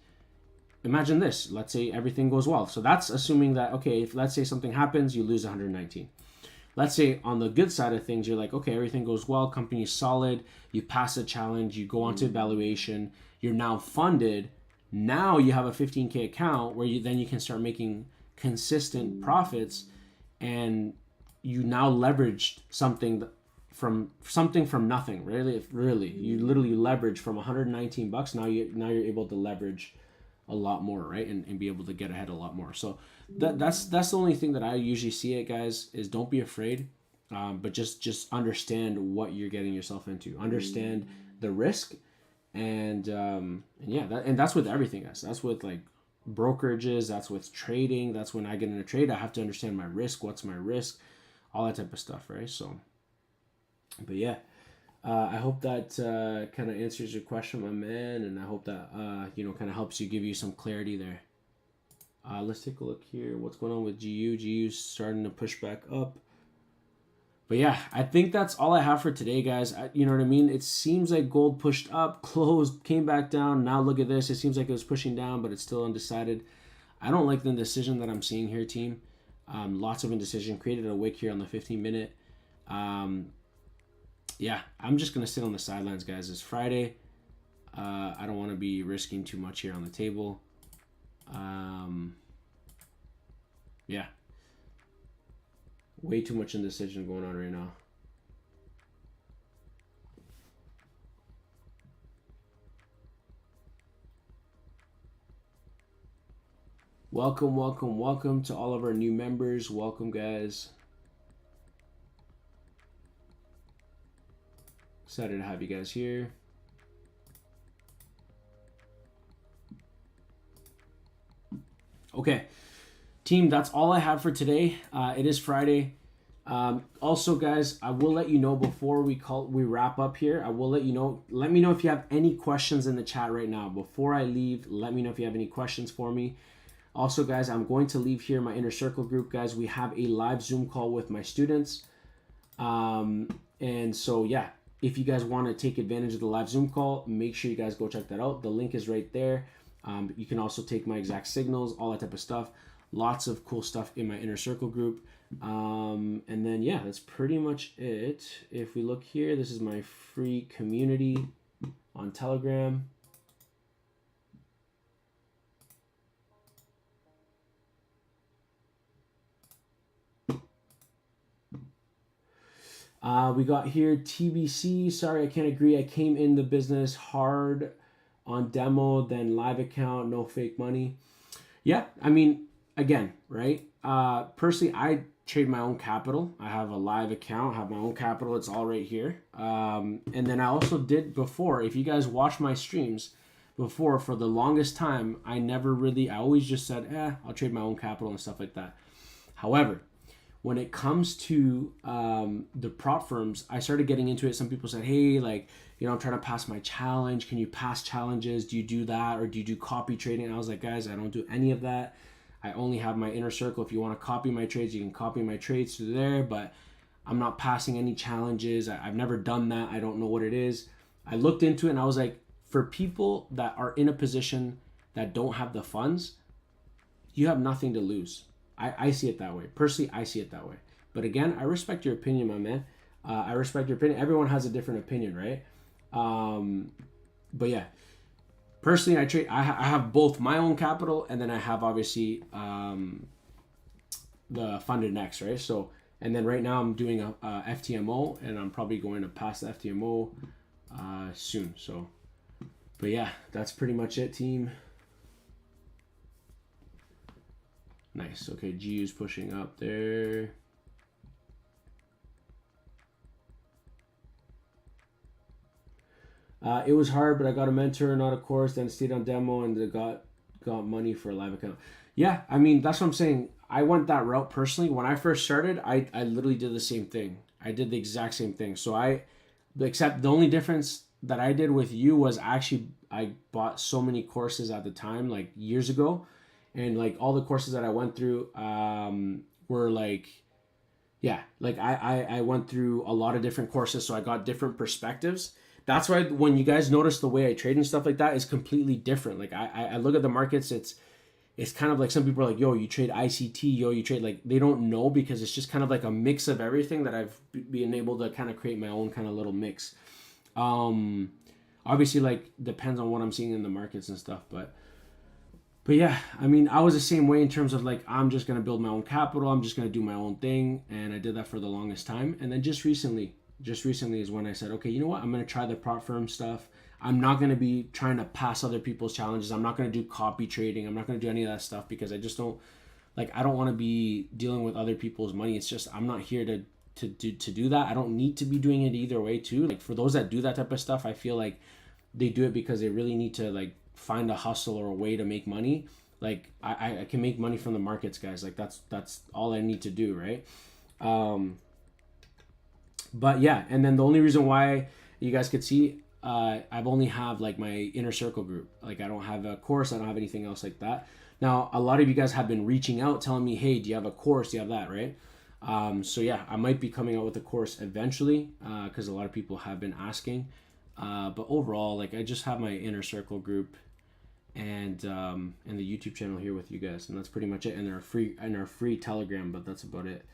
imagine this. Let's say everything goes well. So that's assuming that, okay, if let's say something happens, you lose 119. Let's say on the good side of things, you're like, okay, everything goes well, company's solid, you pass a challenge, you go on to evaluation, you're now funded. Now you have a 15K account where you can start making consistent profits, and you now leveraged something from nothing. Really, you literally leverage from $119. Now you're able to leverage a lot more, right? And be able to get ahead a lot more. So that's the only thing that I usually see it, guys, is don't be afraid, but just understand what you're getting yourself into. Understand the risk, and yeah, that's with everything, guys. That's with like brokerages, that's with trading. That's when I get in a trade, I have to understand my risk, what's my risk, all that type of stuff, right? So, but yeah. I hope that kind of answers your question, my man, and I hope that kind of helps you, give you some clarity there. Let's take a look here. What's going on with GU? GU's starting to push back up. But yeah, I think that's all I have for today, guys. You know what I mean? It seems like gold pushed up, closed, came back down. Now look at this. It seems like it was pushing down, but it's still undecided. I don't like the indecision that I'm seeing here, team. Lots of indecision. Created a wick here on the 15-minute. Yeah, I'm just going to sit on the sidelines, guys. It's Friday. I don't want to be risking too much here on the table. Yeah. Way too much indecision going on right now. Welcome, welcome, welcome to all of our new members. Welcome, guys. Excited to have you guys here. Okay, team, that's all I have for today. It is Friday. Also, guys, I will let you know before we wrap up here. I will let you know. Let me know if you have any questions in the chat right now. Before I leave, let me know if you have any questions for me. Also, guys, I'm going to leave here my inner circle group, guys. We have a live Zoom call with my students. And so, yeah, if you guys want to take advantage of the live Zoom call, make sure you guys go check that out. The link is right there. You can also take my exact signals, all that type of stuff. Lots of cool stuff in my inner circle group. And then, yeah, that's pretty much it. If we look here, this is my free community on Telegram. We got here TBC. Sorry, I can't agree. I came in the business hard on demo, then live account, no fake money. Yeah, I mean, again, right? Personally, I trade my own capital. I have a live account, have my own capital. It's all right here. And then I also did before, if you guys watch my streams before, for the longest time, I always just said, I'll trade my own capital and stuff like that. However, when it comes to the prop firms, I started getting into it. Some people said, hey, like, I'm trying to pass my challenge. Can you pass challenges? Do you do that? Or do you do copy trading? And I was like, guys, I don't do any of that. I only have my inner circle. If you want to copy my trades, you can copy my trades through there, but I'm not passing any challenges. I've never done that. I don't know what it is. I looked into it and I was like, for people that are in a position that don't have the funds, you have nothing to lose. I see it that way. Personally, I see it that way. But again, I respect your opinion, my man. I respect your opinion. Everyone has a different opinion, right? But yeah, personally, I have both my own capital and then I have obviously the funded next, right? So, and then right now I'm doing a Ftmo and I'm probably going to pass the Ftmo soon. So, but yeah, that's pretty much it, team. Nice. Okay, GU's pushing up there. It was hard, but I got a mentor, not a course, then stayed on demo and got money for a live account. Yeah, I mean, that's what I'm saying. I went that route personally. When I first started, I literally did the same thing. I did the exact same thing. So except the only difference that I did with you was actually I bought so many courses at the time, like years ago. And like all the courses that I went through were like, yeah, like I went through a lot of different courses, so I got different perspectives. That's why when you guys notice the way I trade and stuff like that is completely different. Like I look at the markets, it's kind of like some people are like, yo, you trade ICT, yo, you trade, like, they don't know because it's just kind of like a mix of everything that I've been able to kind of create my own kind of little mix. Obviously, like, depends on what I'm seeing in the markets and stuff, but yeah, I mean, I was the same way in terms of like, I'm just going to build my own capital. I'm just going to do my own thing. And I did that for the longest time. And then just recently is when I said, okay, you know what? I'm going to try the prop firm stuff. I'm not going to be trying to pass other people's challenges. I'm not going to do copy trading. I'm not going to do any of that stuff because I just don't, like, I don't want to be dealing with other people's money. It's just, I'm not here to do that. I don't need to be doing it either way too. Like, for those that do that type of stuff, I feel like they do it because they really need to, like, find a hustle or a way to make money. Like, I can make money from the markets, guys. Like, that's all I need to do, right? But yeah, and then the only reason why you guys could see, I've only have like my inner circle group. Like, I don't have a course. I don't have anything else like that. Now, a lot of you guys have been reaching out, telling me, hey, do you have a course? Do you have that, right? So yeah, I might be coming out with a course eventually because a lot of people have been asking. But overall, like, I just have my inner circle group and the YouTube channel here with you guys, and that's pretty much it. And our free Telegram, but that's about it.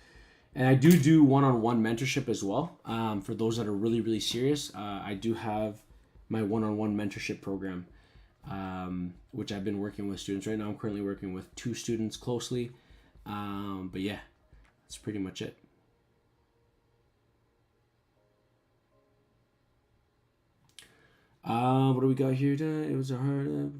And I do one-on-one mentorship as well. For those that are really, really serious, I do have my one-on-one mentorship program, which I've been working with students. Right now, I'm currently working with 2 students closely. But yeah, that's pretty much it. What do we got here? It was a hard.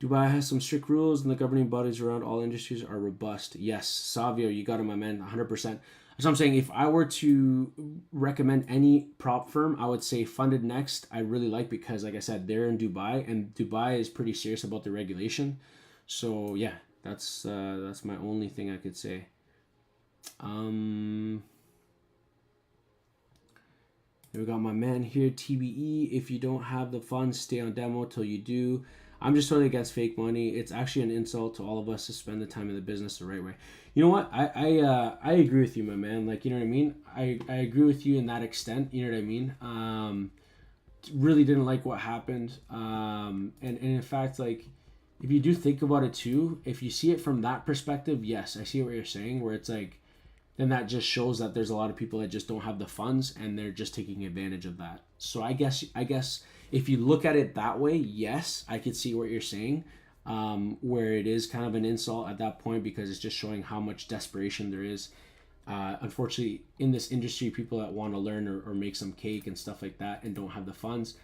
Dubai has some strict rules, and the governing bodies around all industries are robust. Yes, Savio, you got it, my man, 100%. So I'm saying, if I were to recommend any prop firm, I would say Funded Next. I really like, because, like I said, they're in Dubai, and Dubai is pretty serious about the regulation. So yeah, that's my only thing I could say. We got my man here, TBE. If you don't have the funds, stay on demo till you do. I'm just totally against fake money. It's actually an insult to all of us to spend the time in the business the right way. You know what? I agree with you, my man. Like, you know what I mean? I agree with you in that extent. You know what I mean? Really didn't like what happened. And in fact, like, if you do think about it too, if you see it from that perspective, yes, I see what you're saying, where it's like, then that just shows that there's a lot of people that just don't have the funds and they're just taking advantage of that. So I guess if you look at it that way, yes, I could see what you're saying, where it is kind of an insult at that point because it's just showing how much desperation there is. Unfortunately, in this industry, people that want to learn or make some cake and stuff like that and don't have the funds.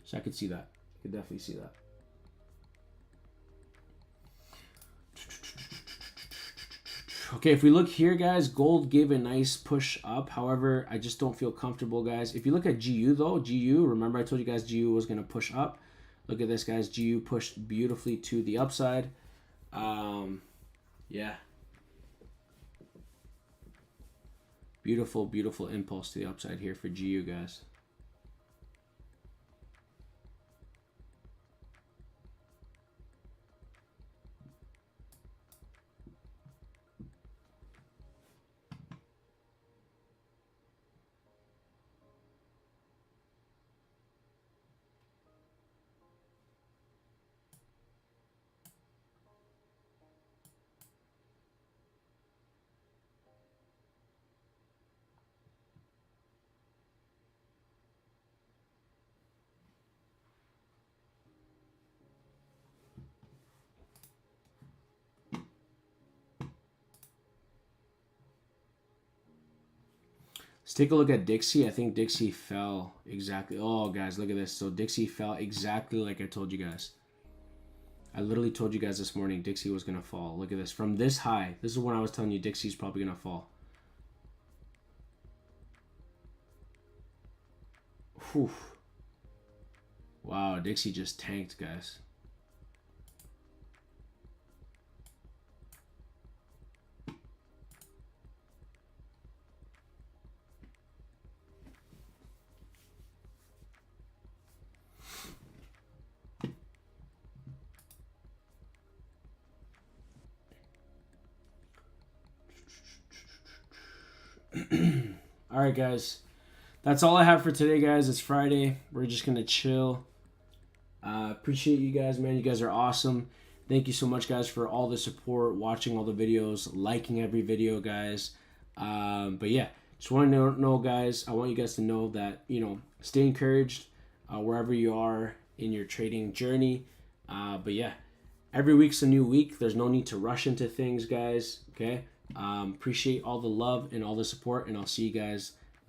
So I could see that. I could definitely see that. Okay, if we look here, guys, gold gave a nice push up. However, I just don't feel comfortable, guys. If you look at GU, though, GU, remember I told you guys GU was going to push up. Look at this, guys. GU pushed beautifully to the upside. Yeah. Beautiful, beautiful impulse to the upside here for GU, guys. Let's take a look at Dixie. I think Dixie fell exactly. Oh, guys, look at this. So Dixie fell exactly like I told you guys. I literally told you guys this morning Dixie was going to fall. Look at this. From this high, this is when I was telling you Dixie's probably going to fall. Whew. Wow, Dixie just tanked, guys. All right, guys. That's all I have for today, guys. It's Friday. We're just going to chill. Appreciate you guys, man. You guys are awesome. Thank you so much, guys, for all the support, watching all the videos, liking every video, guys. But yeah, just want to know, guys, I want you guys to know that, you know, stay encouraged wherever you are in your trading journey. But yeah, every week's a new week. There's no need to rush into things, guys. Okay. Appreciate all the love and all the support, and I'll see you guys